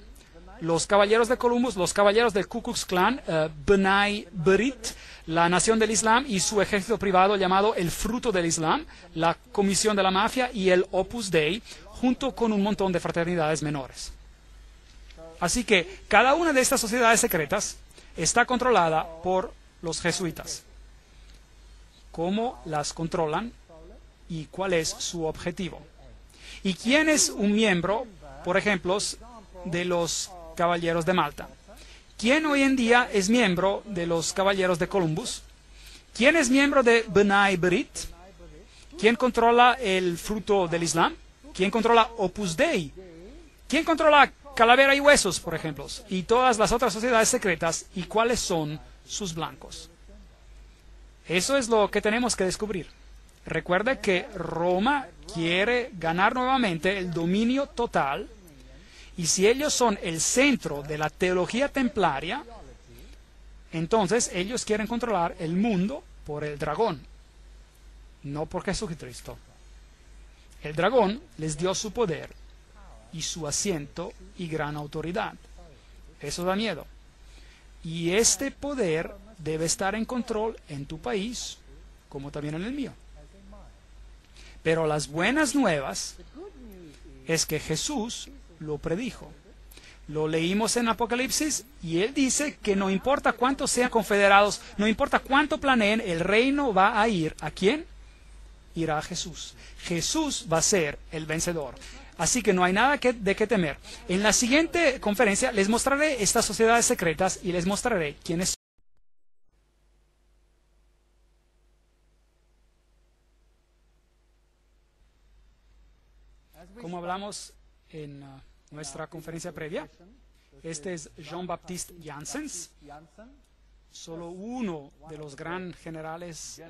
Los caballeros de Columbus, los caballeros del Ku Klux Klan, B'nai B'rith, la Nación del Islam y su ejército privado llamado el Fruto del Islam, la Comisión de la Mafia y el Opus Dei, junto con un montón de fraternidades menores. Así que cada una de estas sociedades secretas está controlada por los jesuitas. ¿Cómo las controlan y cuál es su objetivo? ¿Y quién es un miembro, por ejemplo, de los Caballeros de Malta? ¿Quién hoy en día es miembro de los Caballeros de Columbus? ¿Quién es miembro de B'nai B'rith? ¿Quién controla el Fruto del Islam? ¿Quién controla Opus Dei? ¿Quién controla Calavera y Huesos, por ejemplo? Y todas las otras sociedades secretas, ¿y cuáles son sus blancos? Eso es lo que tenemos que descubrir. Recuerde que Roma quiere ganar nuevamente el dominio total. Y si ellos son el centro de la teología templaria, entonces ellos quieren controlar el mundo por el dragón, no por Jesucristo. El dragón les dio su poder y su asiento y gran autoridad. Eso da miedo. Y este poder debe estar en control en tu país, como también en el mío. Pero las buenas nuevas es que Jesús lo predijo. Lo leímos en Apocalipsis y él dice que no importa cuántos sean confederados, no importa cuánto planeen, el reino va a ir ¿a quién? Irá a Jesús. Jesús va a ser el vencedor. Así que no hay nada de qué temer. En la siguiente conferencia les mostraré estas sociedades secretas y les mostraré quiénes son. Como hablamos en nuestra conferencia previa, este es Jean-Baptiste Janssens, solo uno de los gran generales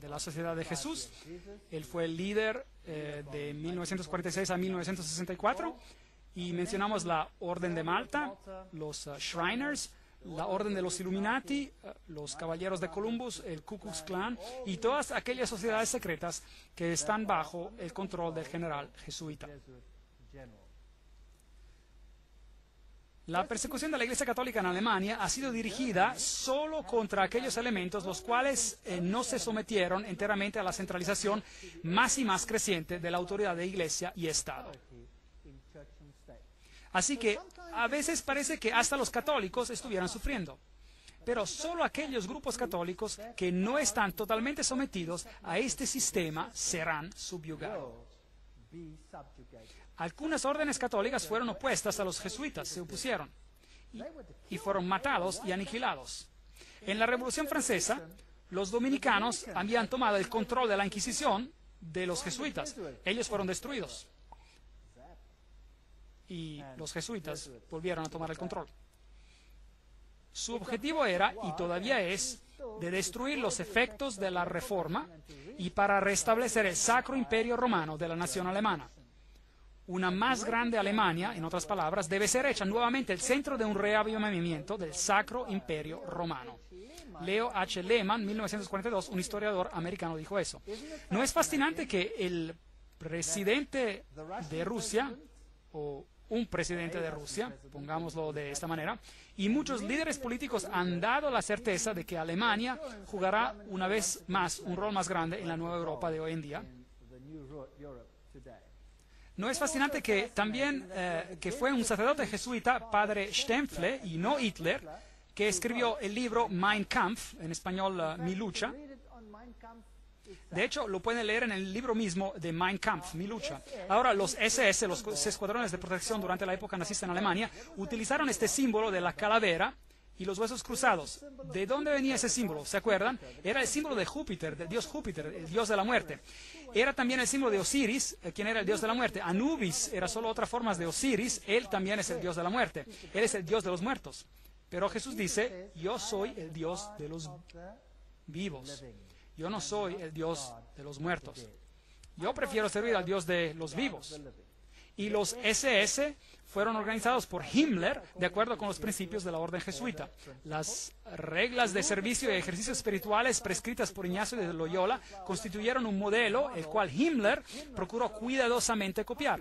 de la Sociedad de Jesús. Él fue el líder de 1946 a 1964 y mencionamos la Orden de Malta, los Shriners, la Orden de los Illuminati, los Caballeros de Columbus, el Ku Klux Klan y todas aquellas sociedades secretas que están bajo el control del general jesuita. La persecución de la Iglesia Católica en Alemania ha sido dirigida solo contra aquellos elementos los cuales no se sometieron enteramente a la centralización más y más creciente de la autoridad de Iglesia y Estado. Así que a veces parece que hasta los católicos estuvieran sufriendo, pero solo aquellos grupos católicos que no están totalmente sometidos a este sistema serán subyugados. Algunas órdenes católicas fueron opuestas a los jesuitas, se opusieron y fueron matados y aniquilados. En la Revolución Francesa, los dominicanos habían tomado el control de la Inquisición de los jesuitas. Ellos fueron destruidos y los jesuitas volvieron a tomar el control. Su objetivo era, y todavía es, de destruir los efectos de la Reforma y para restablecer el Sacro Imperio Romano de la nación alemana. Una más grande Alemania, en otras palabras, debe ser hecha nuevamente el centro de un reavivamiento del Sacro Imperio Romano. Leo H. Lehmann, 1942, un historiador americano, dijo eso. ¿No es fascinante que el presidente de Rusia, o un presidente de Rusia, pongámoslo de esta manera, y muchos líderes políticos han dado la certeza de que Alemania jugará una vez más un rol más grande en la nueva Europa de hoy en día? ¿No es fascinante que también que fue un sacerdote jesuita, padre Stempfle, y no Hitler, que escribió el libro Mein Kampf, en español Mi lucha? De hecho, lo pueden leer en el libro mismo de Mein Kampf, Mi lucha. Ahora, los SS, los escuadrones de protección durante la época nazista en Alemania, utilizaron este símbolo de la calavera y los huesos cruzados. ¿De dónde venía ese símbolo? ¿Se acuerdan? Era el símbolo de Júpiter, del dios Júpiter, el dios de la muerte. Era también el símbolo de Osiris, quien era el dios de la muerte. Anubis era solo otra forma de Osiris, él también es el dios de la muerte. Él es el dios de los muertos. Pero Jesús dice, yo soy el Dios de los vivos. Yo no soy el Dios de los muertos. Yo prefiero servir al Dios de los vivos. Y los SS fueron organizados por Himmler de acuerdo con los principios de la orden jesuita. Las reglas de servicio y ejercicios espirituales prescritas por Ignacio de Loyola constituyeron un modelo el cual Himmler procuró cuidadosamente copiar.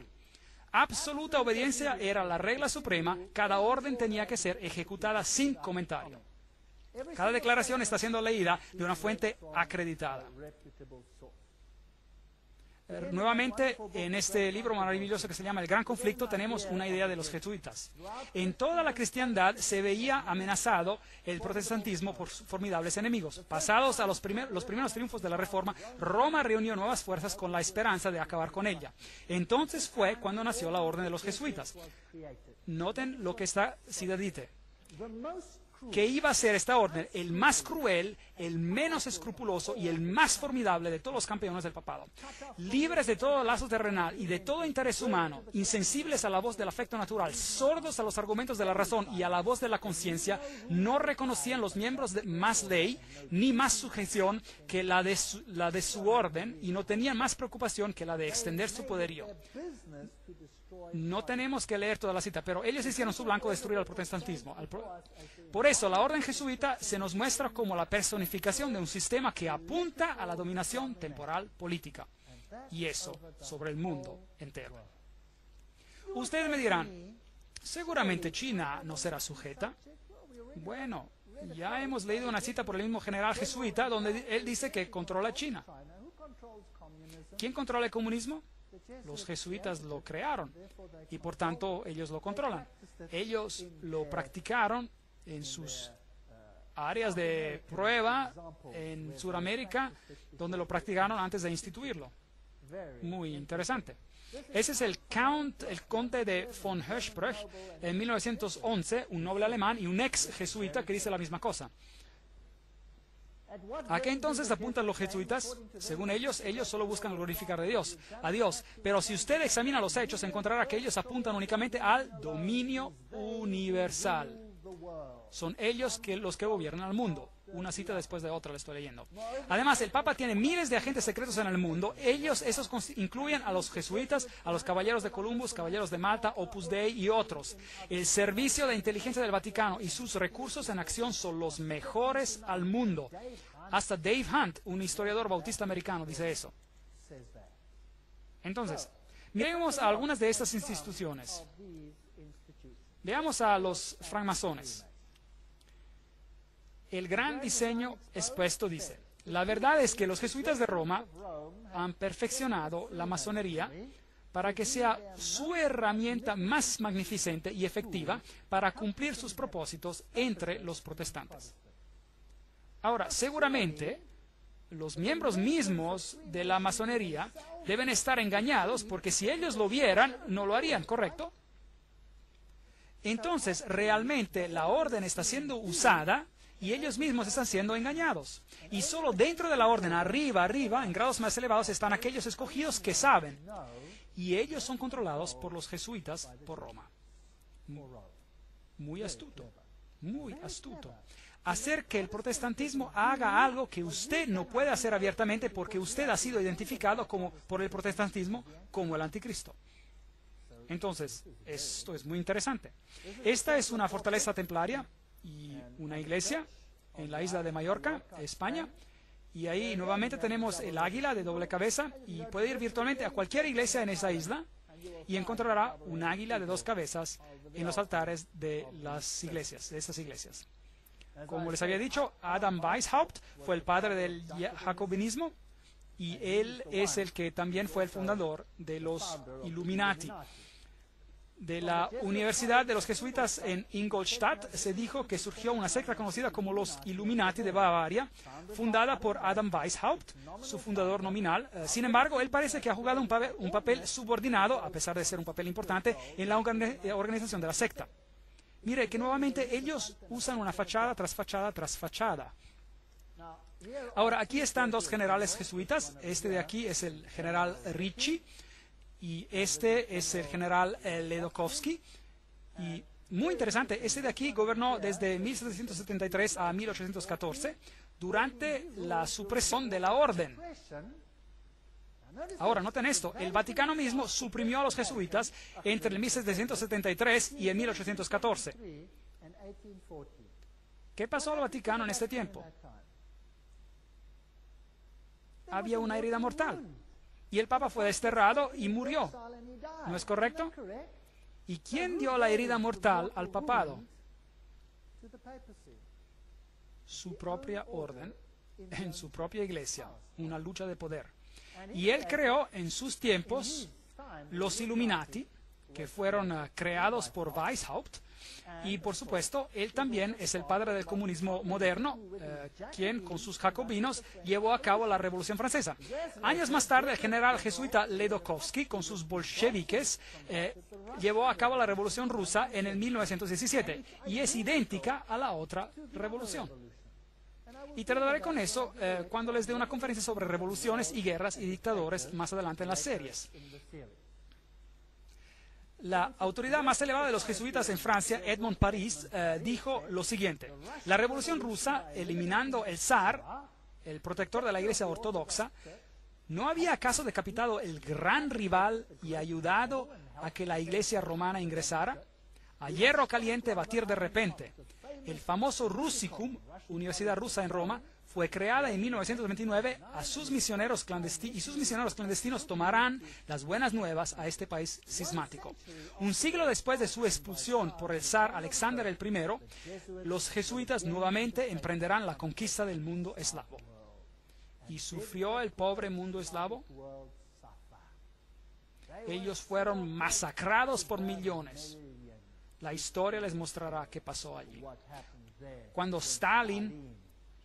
Absoluta obediencia era la regla suprema, cada orden tenía que ser ejecutada sin comentario. Cada declaración está siendo leída de una fuente acreditada. Nuevamente, en este libro maravilloso que se llama El Gran Conflicto, tenemos una idea de los jesuitas. En toda la cristiandad se veía amenazado el protestantismo por formidables enemigos. Pasados a los primeros triunfos de la Reforma, Roma reunió nuevas fuerzas con la esperanza de acabar con ella. Entonces fue cuando nació la orden de los jesuitas. Noten lo que está Sidadite. Que iba a ser esta orden el más cruel, el menos escrupuloso y el más formidable de todos los campeones del papado. Libres de todo lazo terrenal y de todo interés humano, insensibles a la voz del afecto natural, sordos a los argumentos de la razón y a la voz de la conciencia, no reconocían los miembros de más ley ni más sujeción que la de su orden y no tenían más preocupación que la de extender su poderío. No tenemos que leer toda la cita, pero ellos hicieron su blanco destruir al protestantismo. Por eso, la orden jesuita se nos muestra como la personificación de un sistema que apunta a la dominación temporal política, y eso sobre el mundo entero. Ustedes me dirán, seguramente China no será sujeta. Bueno, ya hemos leído una cita por el mismo general jesuita donde él dice que controla China. ¿Quién controla el comunismo? Los jesuitas lo crearon y por tanto ellos lo controlan. Ellos lo practicaron en sus áreas de prueba en Sudamérica, donde lo practicaron antes de instituirlo. Muy interesante. Ese es el conde de von Hirschsprung en 1911, un noble alemán y un ex jesuita que dice la misma cosa. ¿A qué entonces apuntan los jesuitas? Según ellos solo buscan glorificar a Dios. Pero si usted examina los hechos, encontrará que ellos apuntan únicamente al dominio universal. Son ellos los que gobiernan al mundo. Una cita después de otra le estoy leyendo. Además, el Papa tiene miles de agentes secretos en el mundo. Esos incluyen a los jesuitas, a los caballeros de Columbus, caballeros de Malta, Opus Dei y otros. El servicio de inteligencia del Vaticano y sus recursos en acción son los mejores al mundo. Hasta Dave Hunt, un historiador bautista americano, dice eso. Entonces, miremos a algunas de estas instituciones. Veamos a los francmasones. El gran diseño expuesto dice: la verdad es que los jesuitas de Roma han perfeccionado la masonería para que sea su herramienta más magnificente y efectiva para cumplir sus propósitos entre los protestantes. Ahora, seguramente, los miembros mismos de la masonería deben estar engañados porque si ellos lo vieran, no lo harían, ¿correcto? Entonces, realmente la orden está siendo usada y ellos mismos están siendo engañados. Y solo dentro de la orden, arriba, en grados más elevados, están aquellos escogidos que saben. Y ellos son controlados por los jesuitas por Roma. Muy astuto, muy astuto. Hacer que el protestantismo haga algo que usted no puede hacer abiertamente porque usted ha sido identificado por el protestantismo como el anticristo. Entonces, esto es muy interesante. Esta es una fortaleza templaria y una iglesia en la isla de Mallorca, España, y ahí nuevamente tenemos el águila de doble cabeza y puede ir virtualmente a cualquier iglesia en esa isla y encontrará un águila de dos cabezas en los altares de las iglesias, de esas iglesias. Como les había dicho, Adam Weishaupt fue el padre del jacobinismo y él es el que también fue el fundador de los Illuminati. De la Universidad de los Jesuitas en Ingolstadt se dijo que surgió una secta conocida como los Illuminati de Bavaria, fundada por Adam Weishaupt, su fundador nominal. Sin embargo, él parece que ha jugado un papel subordinado, a pesar de ser un papel importante, en la organización de la secta. Mire que nuevamente ellos usan una fachada tras fachada tras fachada. Ahora, aquí están dos generales jesuitas. Este de aquí es el general Ricci y este es el general Ledokowski. Y muy interesante, este de aquí gobernó desde 1773 a 1814 durante la supresión de la orden. Ahora, noten esto, el Vaticano mismo suprimió a los jesuitas entre el 1773 y el 1814. ¿Qué pasó al Vaticano en este tiempo? Había una herida mortal. Y el Papa fue desterrado y murió. ¿No es correcto? ¿Y quién dio la herida mortal al papado? Su propia orden, en su propia iglesia, una lucha de poder. Y él creó en sus tiempos los Illuminati, que fueron creados por Weishaupt, y por supuesto, él también es el padre del comunismo moderno, quien con sus jacobinos llevó a cabo la Revolución Francesa. Años más tarde, el general jesuita Ledokowski, con sus bolcheviques, llevó a cabo la Revolución Rusa en el 1917, y es idéntica a la otra revolución. Y trataré con eso cuando les dé una conferencia sobre revoluciones y guerras y dictadores más adelante en las series. La autoridad más elevada de los jesuitas en Francia, Edmond Paris, dijo lo siguiente: la revolución rusa, eliminando el zar, el protector de la iglesia ortodoxa, ¿no había acaso decapitado el gran rival y ayudado a que la iglesia romana ingresara? A hierro caliente batir de repente. El famoso Russicum, Universidad Rusa en Roma, fue creada en 1929 y sus misioneros clandestinos tomarán las buenas nuevas a este país cismático. Un siglo después de su expulsión por el zar Alexander I, los jesuitas nuevamente emprenderán la conquista del mundo eslavo. ¿Y sufrió el pobre mundo eslavo? Ellos fueron masacrados por millones. La historia les mostrará qué pasó allí. Cuando Stalin,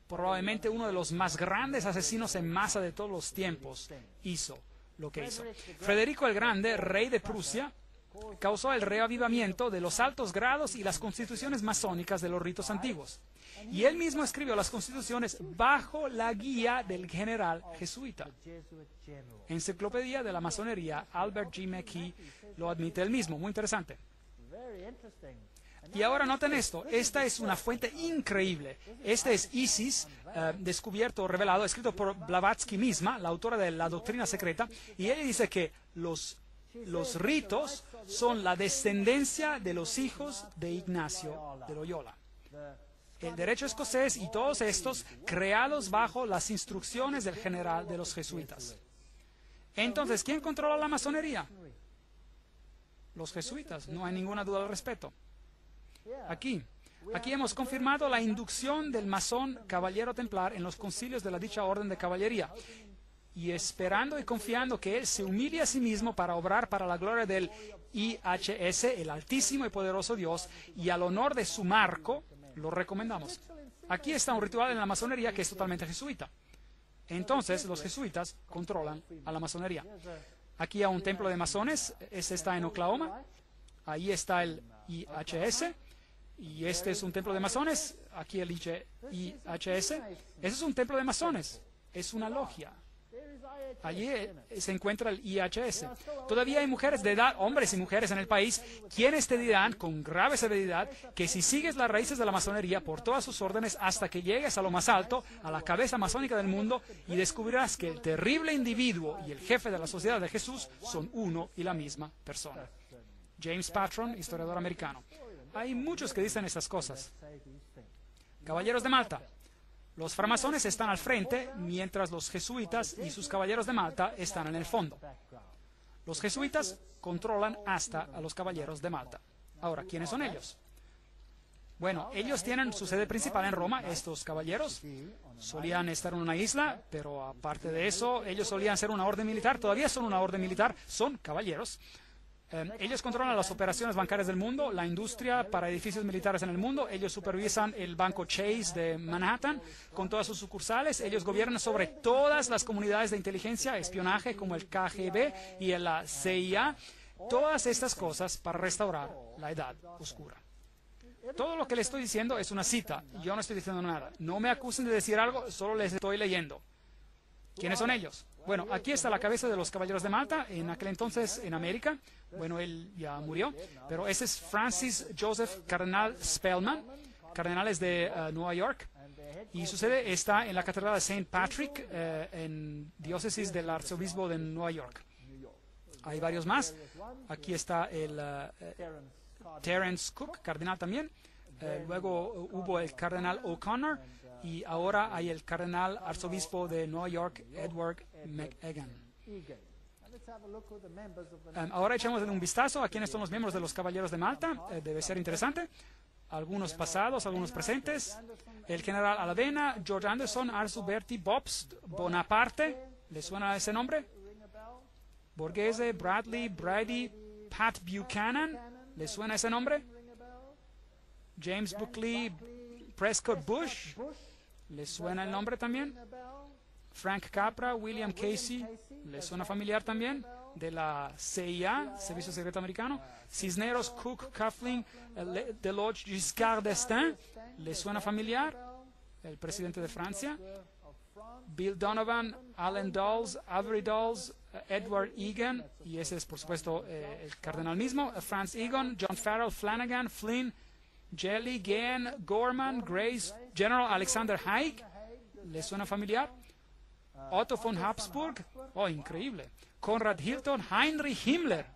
probablemente uno de los más grandes asesinos en masa de todos los tiempos, hizo lo que hizo. Federico el Grande, rey de Prusia, causó el reavivamiento de los altos grados y las constituciones masónicas de los ritos antiguos. Y él mismo escribió las constituciones bajo la guía del general jesuita. Enciclopedia de la Masonería, Albert G. McKee lo admite él mismo. Muy interesante. Y ahora noten esto, esta es una fuente increíble. Este es Isis, descubierto, revelado, escrito por Blavatsky misma, la autora de la doctrina secreta, y ella dice que los ritos son la descendencia de los hijos de Ignacio de Loyola. El derecho escocés y todos estos creados bajo las instrucciones del general de los jesuitas. Entonces, ¿quién controla la masonería? Los jesuitas, no hay ninguna duda al respecto. Aquí hemos confirmado la inducción del masón caballero templar en los concilios de la dicha orden de caballería, y esperando y confiando que él se humille a sí mismo para obrar para la gloria del IHS, el altísimo y poderoso Dios, y al honor de su marco, lo recomendamos. Aquí está un ritual en la masonería que es totalmente jesuita. Entonces, los jesuitas controlan a la masonería. Aquí hay un templo de masones, este está en Oklahoma, ahí está el IHS, y este es un templo de masones, aquí el IHS. Ese es un templo de masones, es una logia. Allí se encuentra el IHS. Todavía hay mujeres de edad, hombres y mujeres en el país, quienes te dirán con grave severidad que si sigues las raíces de la masonería por todas sus órdenes hasta que llegues a lo más alto, a la cabeza masónica del mundo, y descubrirás que el terrible individuo y el jefe de la sociedad de Jesús son uno y la misma persona. James Patron, historiador americano. Hay muchos que dicen estas cosas. Caballeros de Malta. Los framasones están al frente, mientras los jesuitas y sus caballeros de Malta están en el fondo. Los jesuitas controlan hasta a los caballeros de Malta. Ahora, ¿quiénes son ellos? Bueno, ellos tienen su sede principal en Roma. Estos caballeros solían estar en una isla, pero aparte de eso, ellos solían ser una orden militar. Todavía son una orden militar, son caballeros. Ellos controlan las operaciones bancarias del mundo, la industria para edificios militares en el mundo. Ellos supervisan el banco Chase de Manhattan con todas sus sucursales. Ellos gobiernan sobre todas las comunidades de inteligencia, espionaje como el KGB y la CIA. Todas estas cosas para restaurar la edad oscura. Todo lo que les estoy diciendo es una cita. Yo no estoy diciendo nada. No me acusen de decir algo, solo les estoy leyendo. ¿Quiénes son ellos? Bueno, aquí está la cabeza de los caballeros de Malta, en aquel entonces en América. Bueno, él ya murió, pero ese es Francis Joseph Cardenal Spellman, cardenales de Nueva York, y su sede está en la Catedral de St. Patrick, en diócesis del arzobispo de Nueva York. Hay varios más. Aquí está el Terence Cook, cardenal también. Luego hubo el cardenal O'Connor, y ahora hay el cardenal arzobispo de Nueva York, Edward McEgan. Ahora echemos un vistazo a quiénes son los miembros de los Caballeros de Malta. Debe ser interesante. Algunos pasados, algunos presentes. El general Alavena, George Anderson, Arthur Bertie, Bobst, Bonaparte. ¿Le suena ese nombre? Borghese, Bradley, Brady, Pat Buchanan. ¿Le suena ese nombre? James Buckley, Prescott Bush. ¿Le suena el nombre también? Frank Capra, William Casey. ¿Le suena familiar también? De la CIA, Servicio Secreto Americano. Cisneros, Cook, Coughlin, Deloge, Giscard d'Estaing. ¿Le suena familiar? El presidente de Francia. Bill Donovan, Allen Dulles, Avery Dulles, Edward Egan, y ese es por supuesto el cardenal mismo. Franz Egon, John Farrell, Flanagan, Flynn, Jelly, Gann, Gorman, Grace, General Alexander Haig. ¿Le suena familiar? Otto von Habsburg. Oh, increíble. Conrad Hilton, Heinrich Himmler.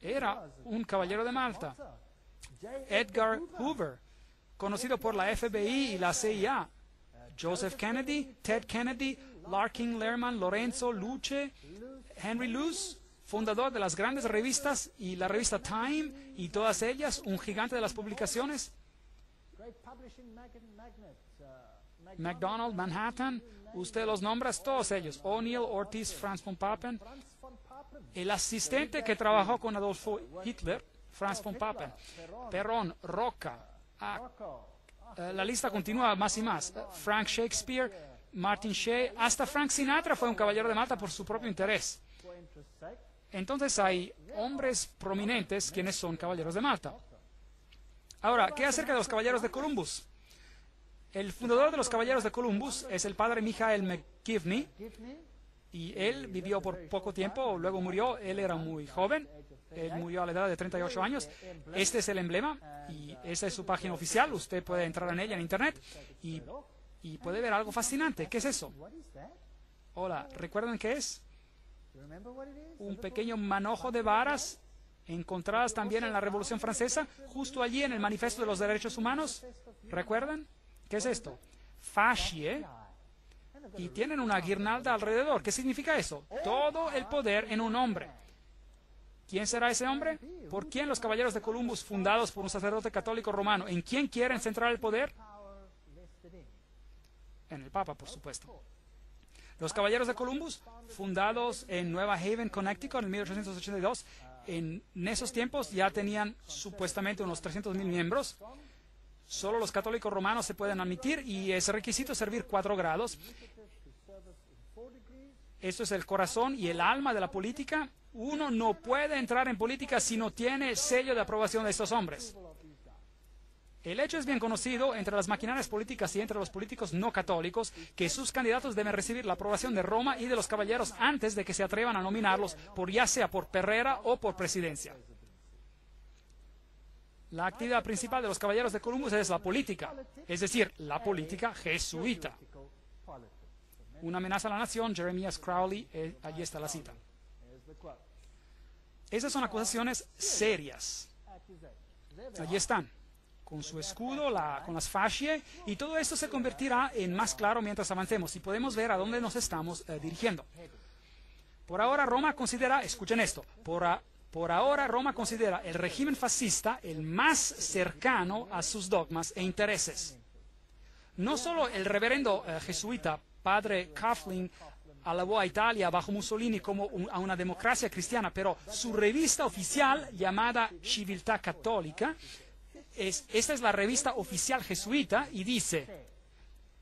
Era un caballero de Malta. Edgar Hoover, conocido por la FBI y la CIA. Joseph Kennedy, Ted Kennedy, Larkin Lerman, Lorenzo Luce, Henry Luce, fundador de las grandes revistas y la revista Time, y todas ellas, un gigante de las publicaciones. McDonald, Manhattan, usted los nombra, todos ellos. O'Neill, Ortiz, Franz von Papen. El asistente que trabajó con Adolfo Hitler, Franz von Papen. Perón, Roca. La lista continúa más y más. Frank Shakespeare, Martin Shea, hasta Frank Sinatra fue un caballero de Malta por su propio interés. Entonces hay hombres prominentes quienes son caballeros de Malta. Ahora, ¿qué acerca de los caballeros de Columbus? El fundador de los caballeros de Columbus es el padre Michael McGivney, y él vivió por poco tiempo, luego murió. Él era muy joven, él murió a la edad de 38 años. Este es el emblema y esa es su página oficial. Usted puede entrar en ella en internet y puede ver algo fascinante. ¿Qué es eso? Hola, ¿recuerdan qué es? Un pequeño manojo de varas encontradas también en la Revolución Francesa, justo allí en el Manifiesto de los Derechos Humanos. ¿Recuerdan? ¿Qué es esto? Fascie. Y tienen una guirnalda alrededor. ¿Qué significa eso? Todo el poder en un hombre. ¿Quién será ese hombre? ¿Por quién los caballeros de Columbus, fundados por un sacerdote católico romano? ¿En quién quieren centrar el poder? En el Papa, por supuesto. Los caballeros de Columbus, fundados en Nueva Haven, Connecticut, en 1882, en esos tiempos ya tenían supuestamente unos 300,000 miembros. Solo los católicos romanos se pueden admitir y ese requisito es servir 4 grados. Esto es el corazón y el alma de la política. Uno no puede entrar en política si no tiene el sello de aprobación de estos hombres. El hecho es bien conocido entre las maquinarias políticas y entre los políticos no católicos que sus candidatos deben recibir la aprobación de Roma y de los caballeros antes de que se atrevan a nominarlos, ya sea por perrera o por presidencia. La actividad principal de los caballeros de Columbus es la política, es decir, la política jesuita. Una amenaza a la nación, Jeremias Crowley, allí está la cita. Esas son acusaciones serias. Allí están, con su escudo, con las fascie, y todo esto se convertirá en más claro mientras avancemos y podemos ver a dónde nos estamos dirigiendo. Por ahora Roma considera, escuchen esto, por ahora Roma considera el régimen fascista el más cercano a sus dogmas e intereses. No solo el reverendo jesuita padre Coughlin alabó a Italia bajo Mussolini como a una democracia cristiana, pero su revista oficial llamada Civiltà Cattolica, esta es la revista oficial jesuita y dice,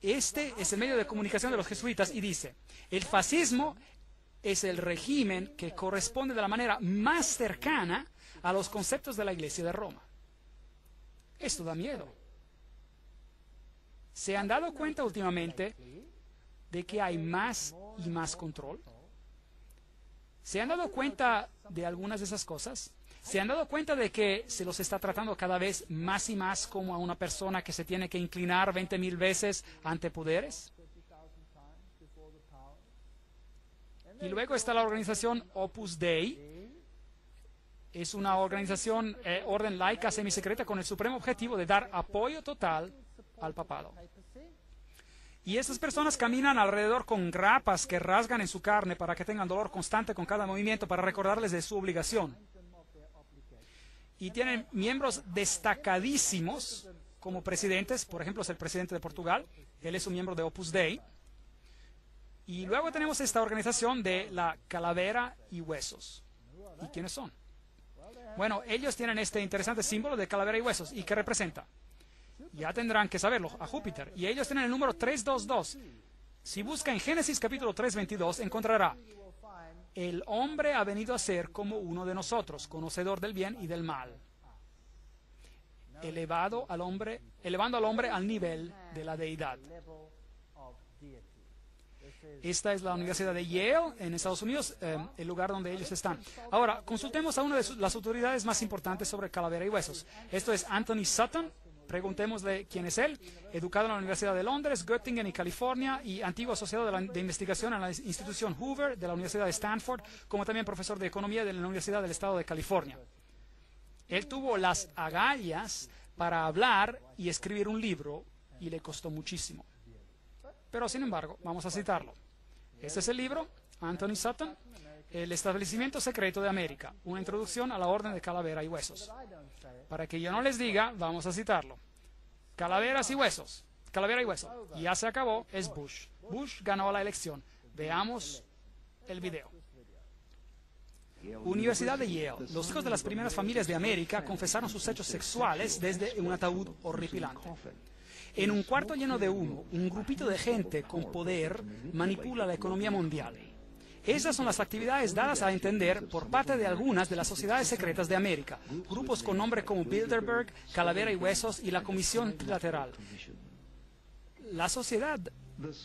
este es el medio de comunicación de los jesuitas y dice, el fascismo es el régimen que corresponde de la manera más cercana a los conceptos de la Iglesia de Roma. Esto da miedo. ¿Se han dado cuenta últimamente de que hay más y más control? ¿Se han dado cuenta de algunas de esas cosas? ¿Se han dado cuenta de que se los está tratando cada vez más y más como a una persona que se tiene que inclinar 20,000 veces ante poderes? Y luego está la organización Opus Dei. Es una organización, orden laica semisecreta con el supremo objetivo de dar apoyo total al papado. Y estas personas caminan alrededor con grapas que rasgan en su carne para que tengan dolor constante con cada movimiento para recordarles de su obligación. Y tienen miembros destacadísimos como presidentes, por ejemplo es el presidente de Portugal, él es un miembro de Opus Dei. Y luego tenemos esta organización de la calavera y huesos. ¿Y quiénes son? Bueno, ellos tienen este interesante símbolo de calavera y huesos. ¿Y qué representa? Ya tendrán que saberlo, a Júpiter. Y ellos tienen el número 322. Si busca en Génesis capítulo 3:22, encontrará: el hombre ha venido a ser como uno de nosotros, conocedor del bien y del mal. Elevando al hombre al nivel de la deidad. Esta es la Universidad de Yale, en Estados Unidos, el lugar donde ellos están. Ahora, consultemos a una de las autoridades más importantes sobre calavera y huesos. Esto es Anthony Sutton. Preguntémosle quién es él. Educado en la Universidad de Londres, Göttingen y California, y antiguo asociado de investigación en la institución Hoover de la Universidad de Stanford, como también profesor de economía de la Universidad del Estado de California. Él tuvo las agallas para hablar y escribir un libro, y le costó muchísimo. Pero, sin embargo, vamos a citarlo. Este es el libro, Anthony Sutton, El establecimiento secreto de América, una introducción a la orden de calavera y huesos. Para que yo no les diga, vamos a citarlo. Calaveras y huesos. Calavera y Hueso. Ya se acabó, es Bush. Bush ganó la elección. Veamos el video. Universidad de Yale. Los hijos de las primeras familias de América confesaron sus hechos sexuales desde un ataúd horripilante. En un cuarto lleno de humo, un grupito de gente con poder manipula la economía mundial. Esas son las actividades dadas a entender por parte de algunas de las sociedades secretas de América, grupos con nombres como Bilderberg, Calavera y Huesos y la Comisión Trilateral. La sociedad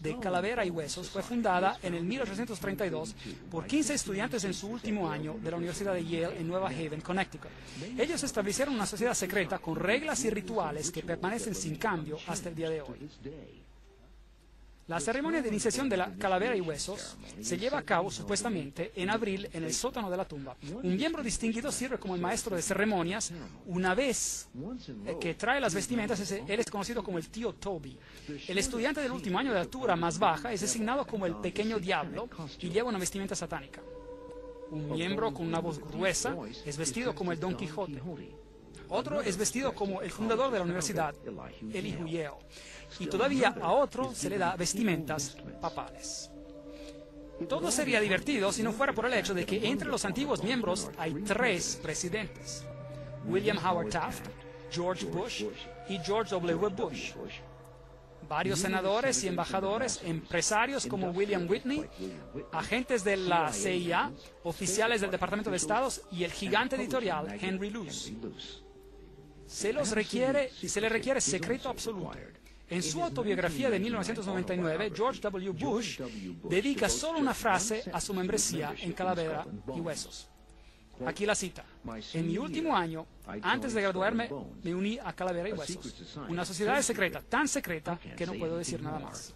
de Calavera y Huesos fue fundada en el 1832 por 15 estudiantes en su último año de la Universidad de Yale en Nueva Haven, Connecticut. Ellos establecieron una sociedad secreta con reglas y rituales que permanecen sin cambio hasta el día de hoy. La ceremonia de iniciación de la Calavera y Huesos se lleva a cabo supuestamente en abril en el sótano de la tumba. Un miembro distinguido sirve como el maestro de ceremonias. Una vez que trae las vestimentas, él es conocido como el tío Toby. El estudiante del último año de altura más baja es designado como el pequeño diablo y lleva una vestimenta satánica. Un miembro con una voz gruesa es vestido como el Don Quijote. Otro es vestido como el fundador de la universidad, Elihu Yale. Y todavía a otro se le da vestimentas papales. Todo sería divertido si no fuera por el hecho de que entre los antiguos miembros hay 3 presidentes: William Howard Taft, George Bush y George W. Bush. Varios senadores y embajadores, empresarios como William Whitney, agentes de la CIA, oficiales del Departamento de Estado y el gigante editorial Henry Luce. Se le requiere secreto absoluto. En su autobiografía de 1999, George W. Bush dedica solo una frase a su membresía en Calavera y Huesos. Aquí la cita. En mi último año, antes de graduarme, me uní a Calavera y Huesos, una sociedad secreta, tan secreta que no puedo decir nada más.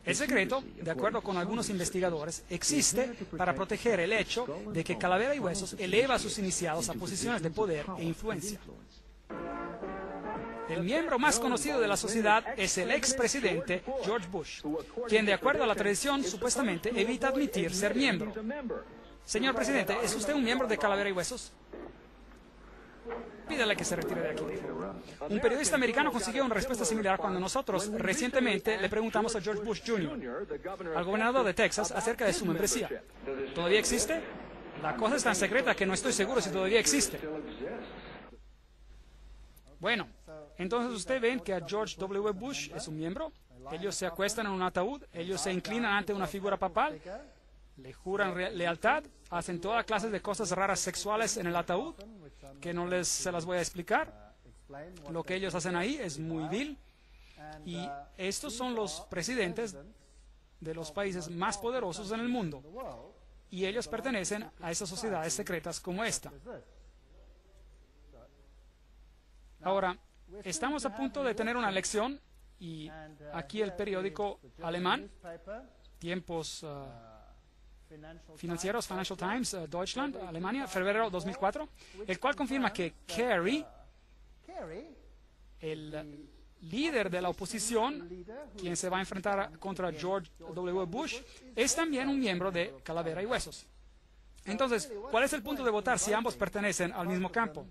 El secreto, de acuerdo con algunos investigadores, existe para proteger el hecho de que Calavera y Huesos eleva a sus iniciados a posiciones de poder e influencia. El miembro más conocido de la sociedad es el expresidente George Bush, quien, de acuerdo a la tradición, supuestamente evita admitir ser miembro. Señor presidente, ¿es usted un miembro de Calavera y Huesos? Pídale que se retire de aquí. Un periodista americano consiguió una respuesta similar cuando nosotros recientemente le preguntamos a George Bush Jr., al gobernador de Texas, acerca de su membresía. ¿Todavía existe? La cosa es tan secreta que no estoy seguro si todavía existe. Bueno, entonces ustedes ven que a George W. Bush es un miembro. Ellos se acuestan en un ataúd, ellos se inclinan ante una figura papal, le juran lealtad, hacen toda clase de cosas raras sexuales en el ataúd, que no se las voy a explicar. Lo que ellos hacen ahí es muy vil. Y estos son los presidentes de los países más poderosos en el mundo. Y ellos pertenecen a esas sociedades secretas como esta. Ahora, estamos a punto de tener una elección y aquí el periódico alemán, Tiempos Financieros, Financial Times, Deutschland, Alemania, febrero 2004, el cual confirma que Kerry, el líder de la oposición, quien se va a enfrentar contra George W. Bush, es también un miembro de Calavera y Huesos. Entonces, ¿cuál es el punto de votar si ambos pertenecen al mismo campo?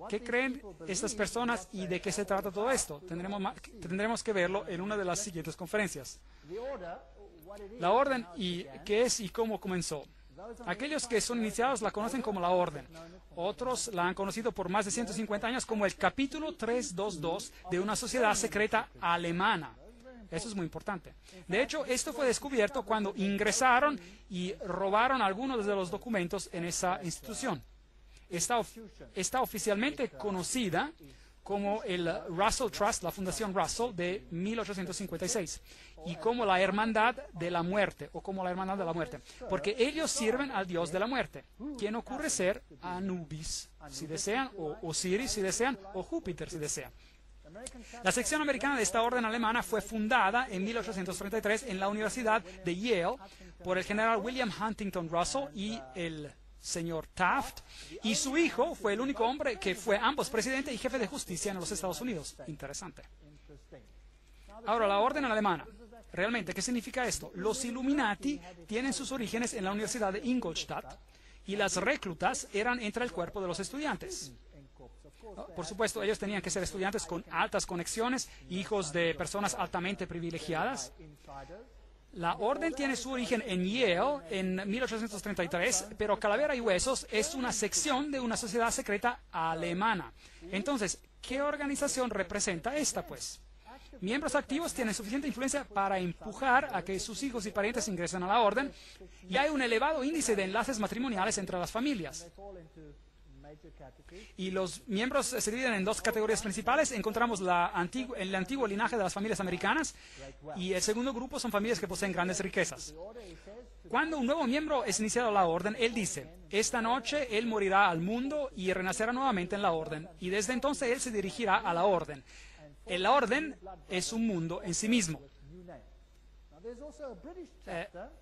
¿Qué creen estas personas y de qué se trata todo esto? Tendremos que verlo en una de las siguientes conferencias. La orden y qué es y cómo comenzó. Aquellos que son iniciados la conocen como la orden. Otros la han conocido por más de 150 años como el capítulo 322 de una sociedad secreta alemana. Eso es muy importante. De hecho, esto fue descubierto cuando ingresaron y robaron algunos de los documentos en esa institución. Está oficialmente conocida como el Russell Trust, la Fundación Russell de 1856, y como la Hermandad de la Muerte, o como la Hermandad de la Muerte, porque ellos sirven al Dios de la Muerte, quien ocurre ser Anubis, si desean, o Osiris, si desean, o Júpiter, si desean. La sección americana de esta orden alemana fue fundada en 1833 en la Universidad de Yale por el general William Huntington Russell y el señor Taft, y su hijo fue el único hombre que fue ambos presidente y jefe de justicia en los Estados Unidos. Interesante. Ahora, la orden alemana. Realmente, ¿qué significa esto? Los Illuminati tienen sus orígenes en la Universidad de Ingolstadt y las reclutas eran entre el cuerpo de los estudiantes. Por supuesto, ellos tenían que ser estudiantes con altas conexiones, hijos de personas altamente privilegiadas. La orden tiene su origen en Yale en 1833, pero Calavera y Huesos es una sección de una sociedad secreta alemana. Entonces, ¿qué organización representa esta, pues? Miembros activos tienen suficiente influencia para empujar a que sus hijos y parientes ingresen a la orden, y hay un elevado índice de enlaces matrimoniales entre las familias. Y los miembros se dividen en dos categorías principales. Encontramos el antiguo linaje de las familias americanas, y el segundo grupo son familias que poseen grandes riquezas. Cuando un nuevo miembro es iniciado a la orden, él dice: esta noche él morirá al mundo y renacerá nuevamente en la orden, y desde entonces él se dirigirá a la orden. La orden es un mundo en sí mismo,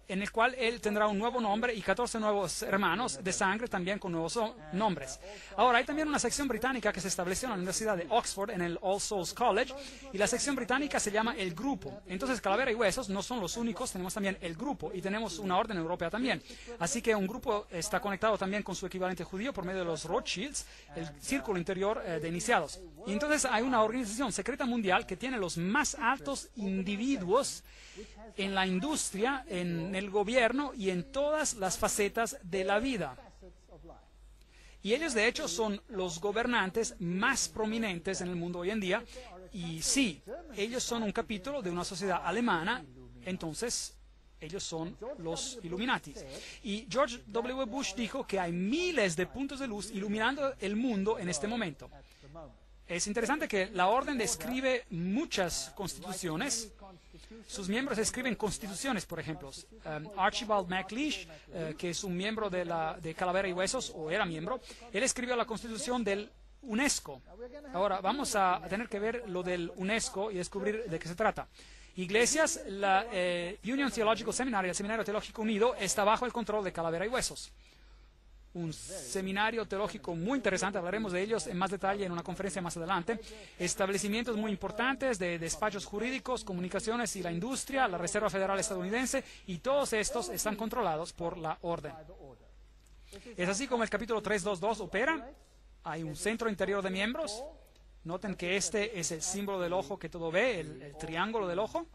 en el cual él tendrá un nuevo nombre y 14 nuevos hermanos de sangre también con nuevos nombres. Ahora, hay también una sección británica que se estableció en la Universidad de Oxford, en el All Souls College, y la sección británica se llama el Grupo. Entonces, Calavera y Huesos no son los únicos, tenemos también el Grupo, y tenemos una orden europea también. Así que un grupo está conectado también con su equivalente judío por medio de los Rothschilds, el círculo interior de iniciados. Y entonces hay una organización secreta mundial que tiene los más altos individuos en la industria, en el gobierno y en todas las facetas de la vida. Y ellos, de hecho, son los gobernantes más prominentes en el mundo hoy en día. Y sí, ellos son un capítulo de una sociedad alemana, entonces ellos son los Illuminati. Y George W. Bush dijo que hay miles de puntos de luz iluminando el mundo en este momento. Es interesante que la orden describe muchas constituciones. Sus miembros escriben constituciones, por ejemplo. Archibald MacLeish, que es un miembro de Calavera y Huesos, o era miembro, él escribió la constitución del UNESCO. Ahora, vamos a tener que ver lo del UNESCO y descubrir de qué se trata. Iglesias, la Union Theological Seminary, el Seminario Teológico Unido, está bajo el control de Calavera y Huesos. Un seminario teológico muy interesante, hablaremos de ellos en más detalle en una conferencia más adelante. Establecimientos muy importantes de despachos jurídicos, comunicaciones y la industria, la Reserva Federal estadounidense, y todos estos están controlados por la orden. Es así como el capítulo 322 opera. Hay un centro interior de miembros. Noten que este es el símbolo del ojo que todo ve, el triángulo del ojo,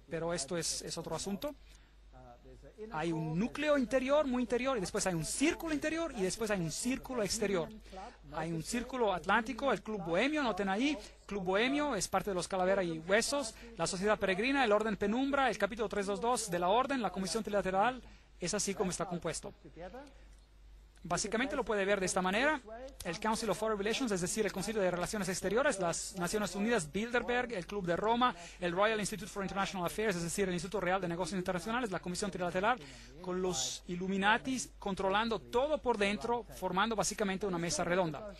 pero esto es otro asunto. Hay un núcleo interior, muy interior, y después hay un círculo interior, y después hay un círculo exterior. Hay un círculo atlántico, el Club Bohemio, noten ahí, Club Bohemio es parte de los Calavera y Huesos, la Sociedad Peregrina, el Orden Penumbra, el capítulo 322 de la Orden, la Comisión Trilateral. Es así como está compuesto. Básicamente lo puede ver de esta manera: el Council of Foreign Relations, es decir, el Concilio de Relaciones Exteriores, las Naciones Unidas, Bilderberg, el Club de Roma, el Royal Institute for International Affairs, es decir, el Instituto Real de Negocios Internacionales, la Comisión Trilateral, con los Illuminatis controlando todo por dentro, formando básicamente una mesa redonda.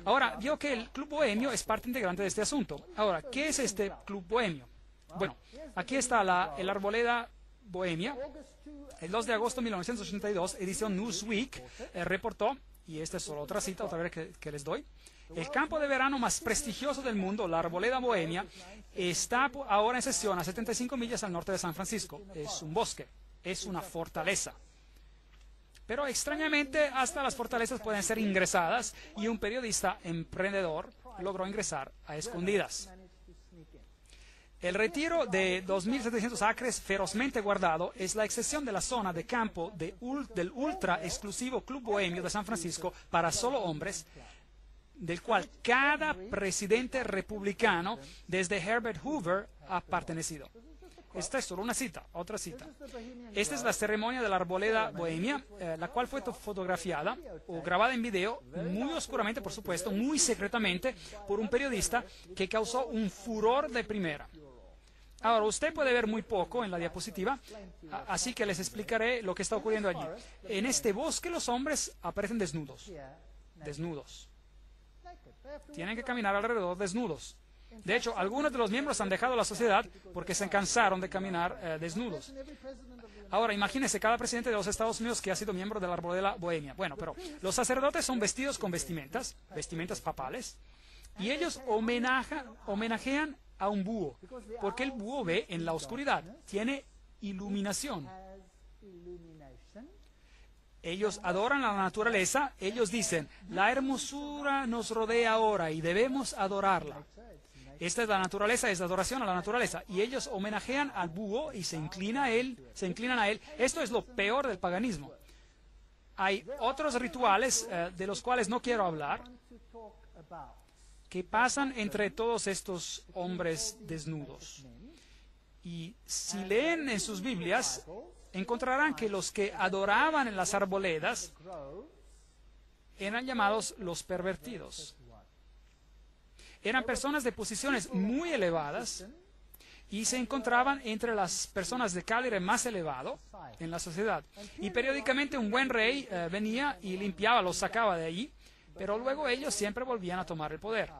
Ahora, vio que el Club Bohemio es parte integrante de este asunto. Ahora, ¿qué es este Club Bohemio? Bueno, aquí está el Arboleda Bohemia. El 2 de agosto de 1982, edición Newsweek reportó, y esta es solo otra cita, otra vez que les doy: el campo de verano más prestigioso del mundo, la Arboleda Bohemia, está ahora en sesión a 75 millas al norte de San Francisco. Es un bosque, es una fortaleza. Pero extrañamente, hasta las fortalezas pueden ser ingresadas, y un periodista emprendedor logró ingresar a escondidas. El retiro de 2.700 acres ferozmente guardado es la excepción de la zona de campo del ultra exclusivo Club Bohemio de San Francisco para solo hombres, del cual cada presidente republicano desde Herbert Hoover ha pertenecido. Esta es solo una cita, otra cita. Esta es la ceremonia de la Arboleda Bohemia, la cual fue fotografiada o grabada en video, muy oscuramente, por supuesto, muy secretamente, por un periodista que causó un furor de primera. Ahora, usted puede ver muy poco en la diapositiva, así que les explicaré lo que está ocurriendo allí. En este bosque los hombres aparecen desnudos. Desnudos. Tienen que caminar alrededor desnudos. De hecho, algunos de los miembros han dejado la sociedad porque se cansaron de caminar desnudos. Ahora, imagínense cada presidente de los Estados Unidos que ha sido miembro de la Arboleda Bohemia. Bueno, pero los sacerdotes son vestidos con vestimentas papales, y ellos homenajean a un búho, porque el búho ve en la oscuridad, tiene iluminación. Ellos adoran a la naturaleza, ellos dicen, la hermosura nos rodea ahora y debemos adorarla. Esta es la naturaleza, es adoración a la naturaleza. Y ellos homenajean al búho y se inclinan a él. Esto es lo peor del paganismo. Hay otros rituales de los cuales no quiero hablar, que pasan entre todos estos hombres desnudos. Y si leen en sus Biblias, encontrarán que los que adoraban en las arboledas eran llamados los pervertidos. Eran personas de posiciones muy elevadas y se encontraban entre las personas de calibre más elevado en la sociedad. Y periódicamente un buen rey venía y limpiaba, los sacaba de allí, pero luego ellos siempre volvían a tomar el poder.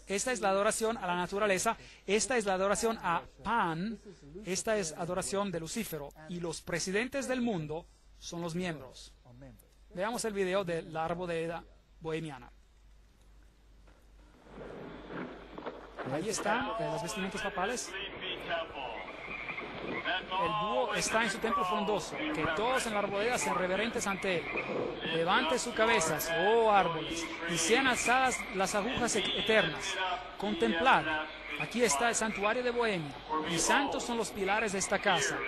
Esta es la adoración a la naturaleza, esta es la adoración a Pan, esta es adoración de Lucífero, y los presidentes del mundo son los miembros. Veamos el video de la arboleda bohemiana. Ahí están las vestimentas papales. El búho está en su templo frondoso, que todos en la arboleda sean reverentes ante él. Levante sus cabezas, oh árboles, y sean alzadas las agujas eternas. Contemplad, aquí está el santuario de Bohemia, y santos son los pilares de esta casa.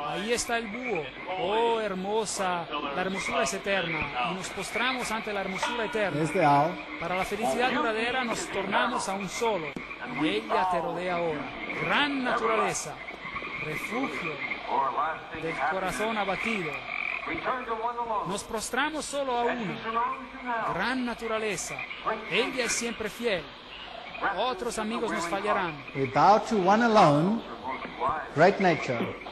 Ahí está el búho, oh hermosa, la hermosura es eterna, y nos postramos ante la hermosura eterna. Para la felicidad duradera nos tornamos a un solo, y ella te rodea ahora. Gran naturaleza, refugio del corazón abatido. Nos prostramos solo a una. Gran naturaleza, ella es siempre fiel. Otros amigos nos fallarán. We bow to one alone, great nature.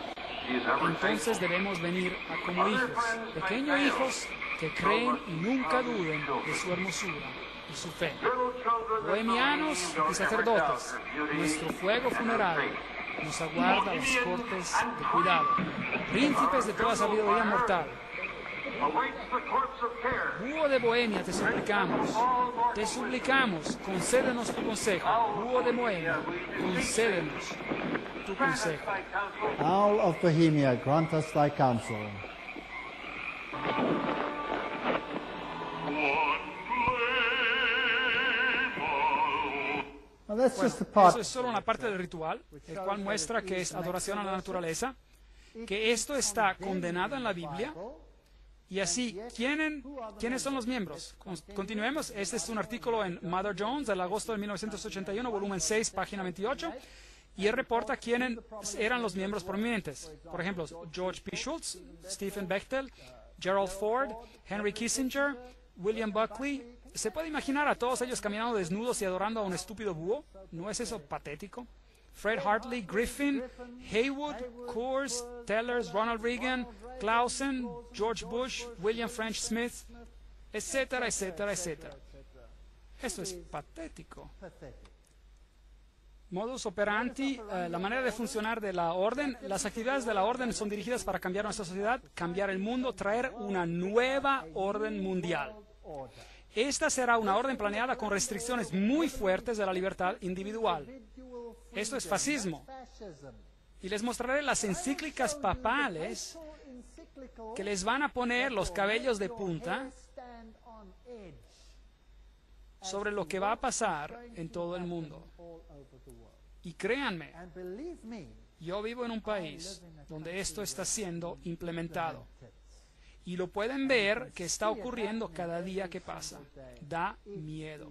Entonces debemos venir como hijos, pequeños hijos que creen y nunca duden de su hermosura y su fe. Bohemianos y sacerdotes, nuestro fuego funerario nos aguarda las cortes de cuidado. Príncipes de toda sabiduría mortal, búho de Bohemia, te suplicamos, concédenos tu consejo. Búho de Bohemia, concédenos tu consejo. Owl of Bohemia, grant us thy counsel. Now that's just the part. Eso es solo una parte del ritual, el cual muestra que es adoración a la naturaleza, que esto está condenado en la Biblia. Y así, ¿quiénes son los miembros? Continuemos. Este es un artículo en Mother Jones del agosto de 1981, volumen 6, página 28. Y él reporta quiénes eran los miembros prominentes. Por ejemplo, George P. Schultz, Stephen Bechtel, Gerald Ford, Henry Kissinger, William Buckley. ¿Se puede imaginar a todos ellos caminando desnudos y adorando a un estúpido búho? ¿No es eso patético? Fred Hartley, Griffin, Haywood, Coors, Tellers, Ronald Reagan, Clausen, George Bush, William French Smith, etcétera, etcétera, etcétera. Esto es patético. Modus operandi, la manera de funcionar de la orden. Las actividades de la orden son dirigidas para cambiar nuestra sociedad, cambiar el mundo, traer una nueva orden mundial. Esta será una orden planeada con restricciones muy fuertes de la libertad individual. Esto es fascismo. Y les mostraré las encíclicas papales que les van a poner los cabellos de punta sobre lo que va a pasar en todo el mundo. Y créanme, yo vivo en un país donde esto está siendo implementado. Y lo pueden ver que está ocurriendo cada día que pasa. Da miedo.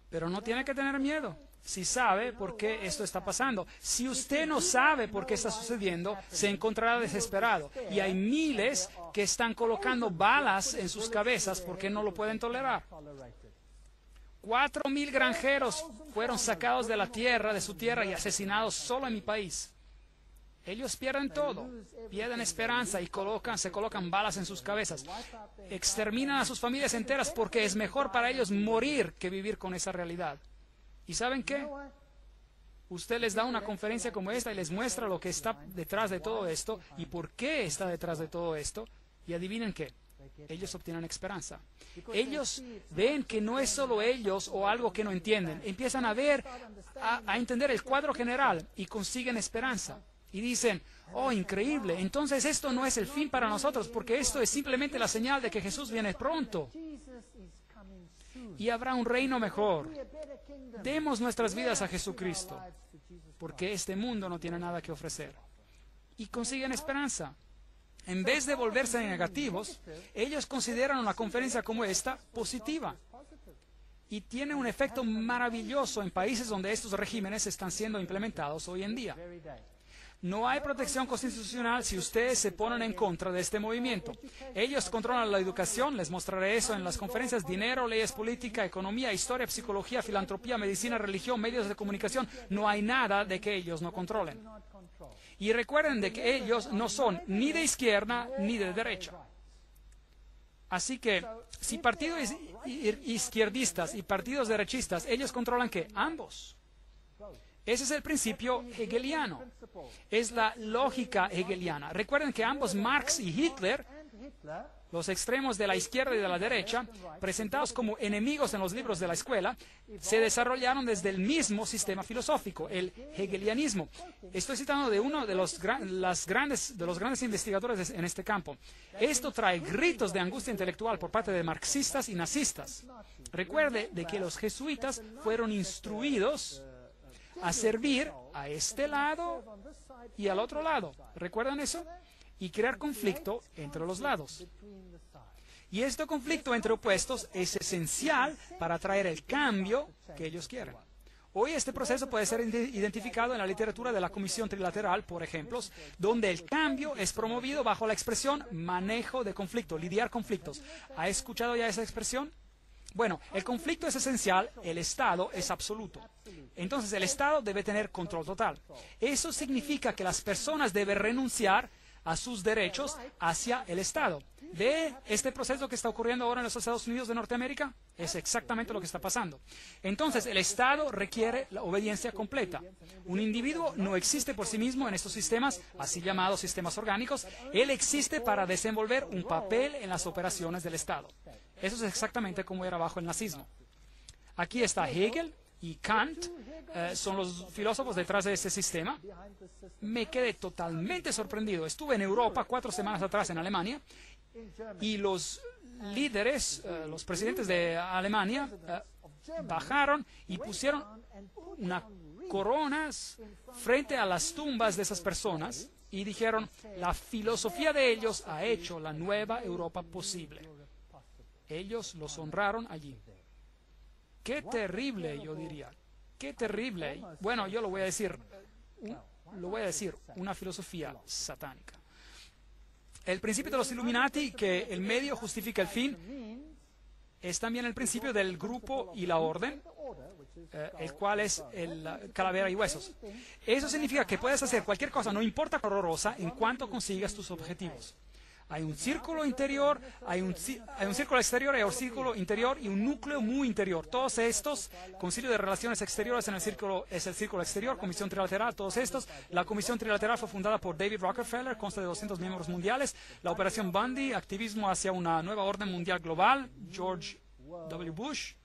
Pero no tiene que tener miedo si sabe por qué esto está pasando. Si usted no sabe por qué está sucediendo, se encontrará desesperado. Y hay miles que están colocando balas en sus cabezas porque no lo pueden tolerar. 4,000 granjeros fueron sacados de la tierra, de su tierra, y asesinados solo en mi país. Ellos pierden todo, pierden esperanza y se colocan balas en sus cabezas. Exterminan a sus familias enteras porque es mejor para ellos morir que vivir con esa realidad. ¿Y saben qué? Usted les da una conferencia como esta y les muestra lo que está detrás de todo esto y por qué está detrás de todo esto. Y adivinen qué, ellos obtienen esperanza. Ellos ven que no es solo ellos o algo que no entienden. Empiezan a ver, a entender el cuadro general y consiguen esperanza. Y dicen, Oh, increíble. Entonces esto no es el fin para nosotros, porque esto es simplemente la señal de que Jesús viene pronto. Y habrá un reino mejor. Demos nuestras vidas a Jesucristo, porque este mundo no tiene nada que ofrecer. Y consiguen esperanza. En vez de volverse negativos, ellos consideran una conferencia como esta positiva. Y tiene un efecto maravilloso en países donde estos regímenes están siendo implementados hoy en día. No hay protección constitucional si ustedes se ponen en contra de este movimiento. Ellos controlan la educación, les mostraré eso en las conferencias: dinero, leyes, política, economía, historia, psicología, filantropía, medicina, religión, medios de comunicación. No hay nada de que ellos no controlen. Y recuerden de que ellos no son ni de izquierda ni de derecha. Así que, si partidos izquierdistas y partidos derechistas, ellos controlan ¿qué? Ambos. Ese es el principio hegeliano. Es la lógica hegeliana. Recuerden que ambos, Marx y Hitler, los extremos de la izquierda y de la derecha, presentados como enemigos en los libros de la escuela, se desarrollaron desde el mismo sistema filosófico, el hegelianismo. Estoy citando de uno de los grandes investigadores en este campo. Esto trae gritos de angustia intelectual por parte de marxistas y nazistas. Recuerde de que los jesuitas fueron instruidos a servir a este lado y al otro lado. ¿Recuerdan eso? Y crear conflicto entre los lados. Y este conflicto entre opuestos es esencial para traer el cambio que ellos quieren. Hoy este proceso puede ser identificado en la literatura de la Comisión Trilateral, por ejemplo, donde el cambio es promovido bajo la expresión manejo de conflicto, lidiar conflictos. ¿Ha escuchado ya esa expresión? Bueno, el conflicto es esencial, el Estado es absoluto. Entonces el Estado debe tener control total. Eso significa que las personas deben renunciar a sus derechos hacia el Estado. ¿Ve este proceso que está ocurriendo ahora en los Estados Unidos de Norteamérica? Es exactamente lo que está pasando. Entonces, el Estado requiere la obediencia completa. Un individuo no existe por sí mismo en estos sistemas, así llamados sistemas orgánicos. Él existe para desenvolver un papel en las operaciones del Estado. Eso es exactamente como era bajo el nazismo. Aquí está Hegel y Kant, son los filósofos detrás de este sistema. Me quedé totalmente sorprendido. Estuve en Europa 4 semanas atrás, en Alemania, y los líderes, los presidentes de Alemania, bajaron y pusieron unas coronas frente a las tumbas de esas personas y dijeron: la filosofía de ellos ha hecho la nueva Europa posible. Ellos los honraron allí. Qué terrible, yo diría. Qué terrible. Bueno, yo lo voy a decir. Una filosofía satánica. El principio de los Illuminati, que el medio justifica el fin, es también el principio del grupo y la orden, el cual es el calavera y huesos. Eso significa que puedes hacer cualquier cosa, no importa horrorosa, en cuanto consigas tus objetivos. Hay un círculo interior, hay un círculo exterior, hay un círculo interior y un núcleo muy interior. Todos estos, Concilio de Relaciones Exteriores en el círculo, es el círculo exterior, Comisión Trilateral, todos estos. La Comisión Trilateral fue fundada por David Rockefeller, consta de 200 miembros mundiales. La Operación Bundy, activismo hacia una nueva orden mundial global, George W. Bush.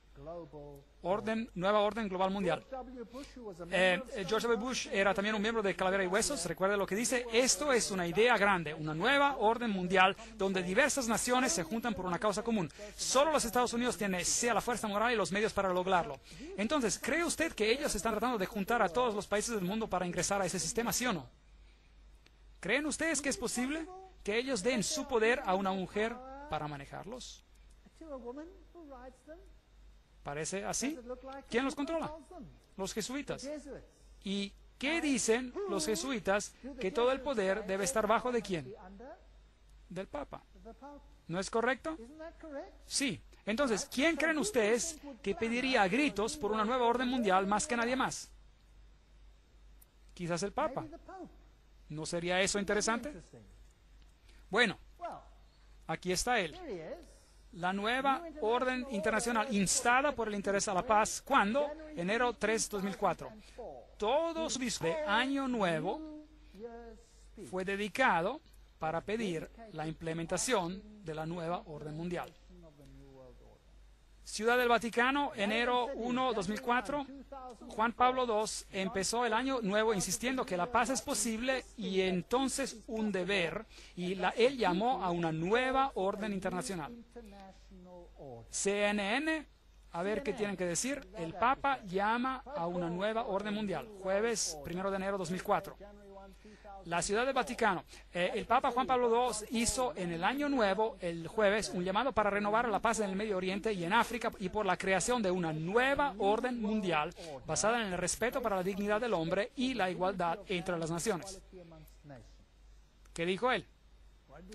Nueva orden global mundial. George W. Bush era también un miembro de Calavera y Huesos. Recuerde lo que dice: esto es una idea grande, una nueva orden mundial donde diversas naciones se juntan por una causa común. Solo los Estados Unidos tienen sea la fuerza moral y los medios para lograrlo. Entonces, ¿cree usted que ellos están tratando de juntar a todos los países del mundo para ingresar a ese sistema, sí o no? ¿Creen ustedes que es posible que ellos den su poder a una mujer para manejarlos? ¿Parece así? ¿Quién los controla? Los jesuitas. ¿Y qué dicen los jesuitas? Que todo el poder debe estar bajo ¿de quién? Del Papa. ¿No es correcto? Sí. Entonces, ¿quién creen ustedes que pediría a gritos por una nueva orden mundial más que nadie más? Quizás el Papa. ¿No sería eso interesante? Bueno, aquí está él. La nueva orden internacional instada por el interés a la paz. ¿Cuándo? Enero 3, 2004. Todo su discurso de Año Nuevo fue dedicado para pedir la implementación de la nueva orden mundial. Ciudad del Vaticano, enero 1, 2004. Juan Pablo II empezó el año nuevo insistiendo que la paz es posible y entonces un deber, y él llamó a una nueva orden internacional. CNN, a ver qué tienen que decir. El Papa llama a una nueva orden mundial. Jueves 1 de enero 2004. La Ciudad del Vaticano. El Papa Juan Pablo II hizo en el año nuevo, el jueves, un llamado para renovar la paz en el Medio Oriente y en África y por la creación de una nueva orden mundial basada en el respeto para la dignidad del hombre y la igualdad entre las naciones. ¿Qué dijo él?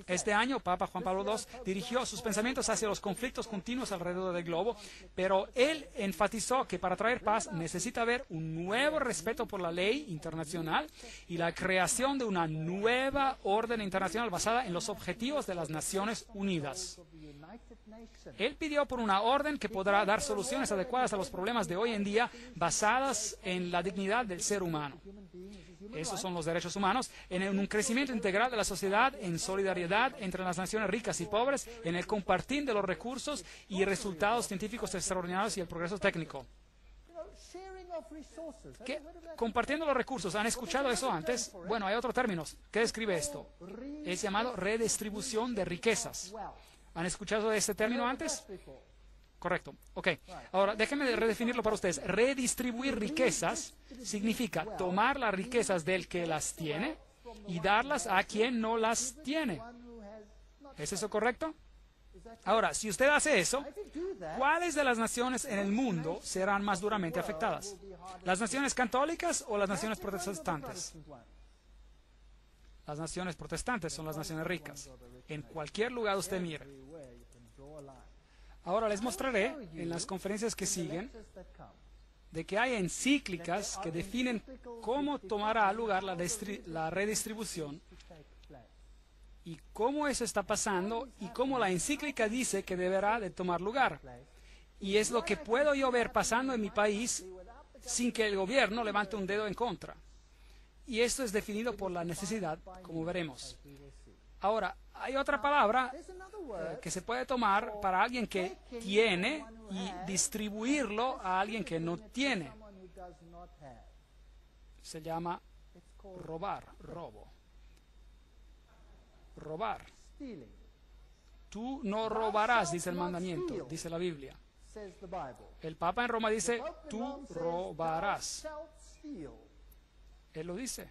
Este año, Papa Juan Pablo II dirigió sus pensamientos hacia los conflictos continuos alrededor del globo, pero él enfatizó que para traer paz necesita haber un nuevo respeto por la ley internacional y la creación de una nueva orden internacional basada en los objetivos de las Naciones Unidas. Él pidió por una orden que podrá dar soluciones adecuadas a los problemas de hoy en día basadas en la dignidad del ser humano. Esos son los derechos humanos, en un crecimiento integral de la sociedad, en solidaridad entre las naciones ricas y pobres, en el compartir de los recursos y resultados científicos extraordinarios y el progreso técnico. ¿Qué? Compartiendo los recursos. ¿Han escuchado eso antes? Bueno, hay otro término que describe esto. Es llamado redistribución de riquezas. ¿Han escuchado ese término antes? Correcto. Ok. Ahora, déjenme redefinirlo para ustedes. Redistribuir riquezas significa tomar las riquezas del que las tiene y darlas a quien no las tiene. ¿Es eso correcto? Ahora, si usted hace eso, ¿cuáles de las naciones en el mundo serán más duramente afectadas? ¿Las naciones católicas o las naciones protestantes? Las naciones protestantes son las naciones ricas. En cualquier lugar usted mire. Ahora les mostraré en las conferencias que siguen de que hay encíclicas que definen cómo tomará lugar la redistribución y cómo eso está pasando y cómo la encíclica dice que deberá de tomar lugar. Y es lo que puedo yo ver pasando en mi país sin que el gobierno levante un dedo en contra. Y esto es definido por la necesidad, como veremos. Ahora, hay otra palabra que se puede tomar para alguien que tiene y distribuirlo a alguien que no tiene. Se llama robar, robo. Robar. Tú no robarás, dice el mandamiento, dice la Biblia. El Papa en Roma dice, tú robarás. Él lo dice.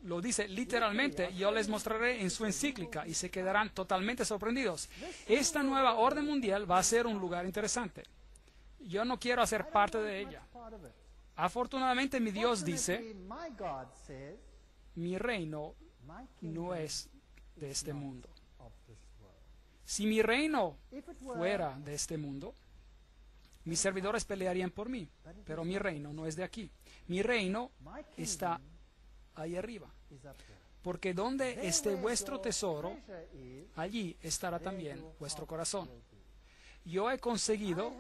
Lo dice literalmente. Yo les mostraré en su encíclica y se quedarán totalmente sorprendidos. Esta nueva orden mundial va a ser un lugar interesante. Yo no quiero hacer parte de ella. Afortunadamente mi Dios dice, mi reino no es de este mundo. Si mi reino fuera de este mundo, mis servidores pelearían por mí, pero mi reino no es de aquí. Mi reino está ahí arriba. Porque donde esté vuestro tesoro, allí estará también vuestro corazón. Yo he conseguido,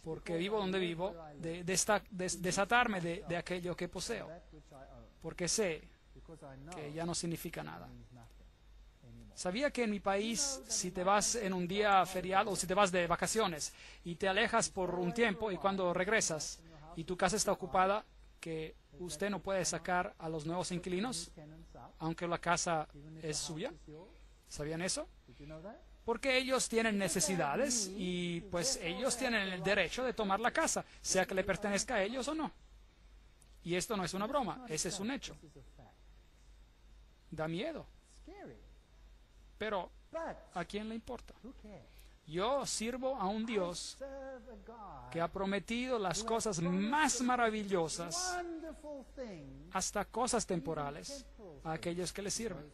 porque vivo donde vivo, desatarme de aquello que poseo, porque sé que ya no significa nada. ¿Sabía que en mi país, si te vas en un día feriado o si te vas de vacaciones y te alejas por un tiempo y cuando regresas y tu casa está ocupada, que usted no puede sacar a los nuevos inquilinos, aunque la casa es suya? ¿Sabían eso? Porque ellos tienen necesidades y pues ellos tienen el derecho de tomar la casa, sea que le pertenezca a ellos o no. Y esto no es una broma, ese es un hecho. Da miedo. Pero, ¿a quién le importa? Yo sirvo a un Dios que ha prometido las cosas más maravillosas, hasta cosas temporales, a aquellos que le sirven.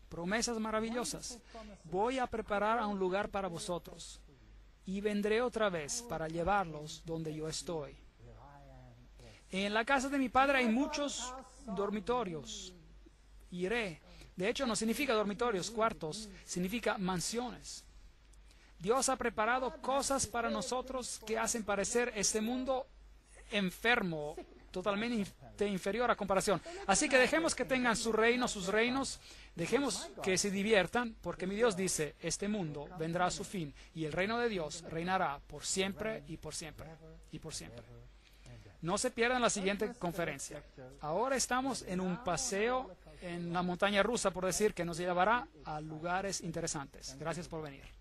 Promesas maravillosas. Voy a preparar a un lugar para vosotros y vendré otra vez para llevarlos donde yo estoy. En la casa de mi Padre hay muchos dormitorios. Iré. De hecho, no significa dormitorios, cuartos, significa mansiones. Dios ha preparado cosas para nosotros que hacen parecer este mundo enfermo, totalmente inferior a comparación. Así que dejemos que tengan su reino, sus reinos, dejemos que se diviertan, porque mi Dios dice, este mundo vendrá a su fin y el reino de Dios reinará por siempre y por siempre y por siempre. No se pierdan la siguiente conferencia. Ahora estamos en un paseo en la montaña rusa, por decir, que nos llevará a lugares interesantes. Gracias por venir.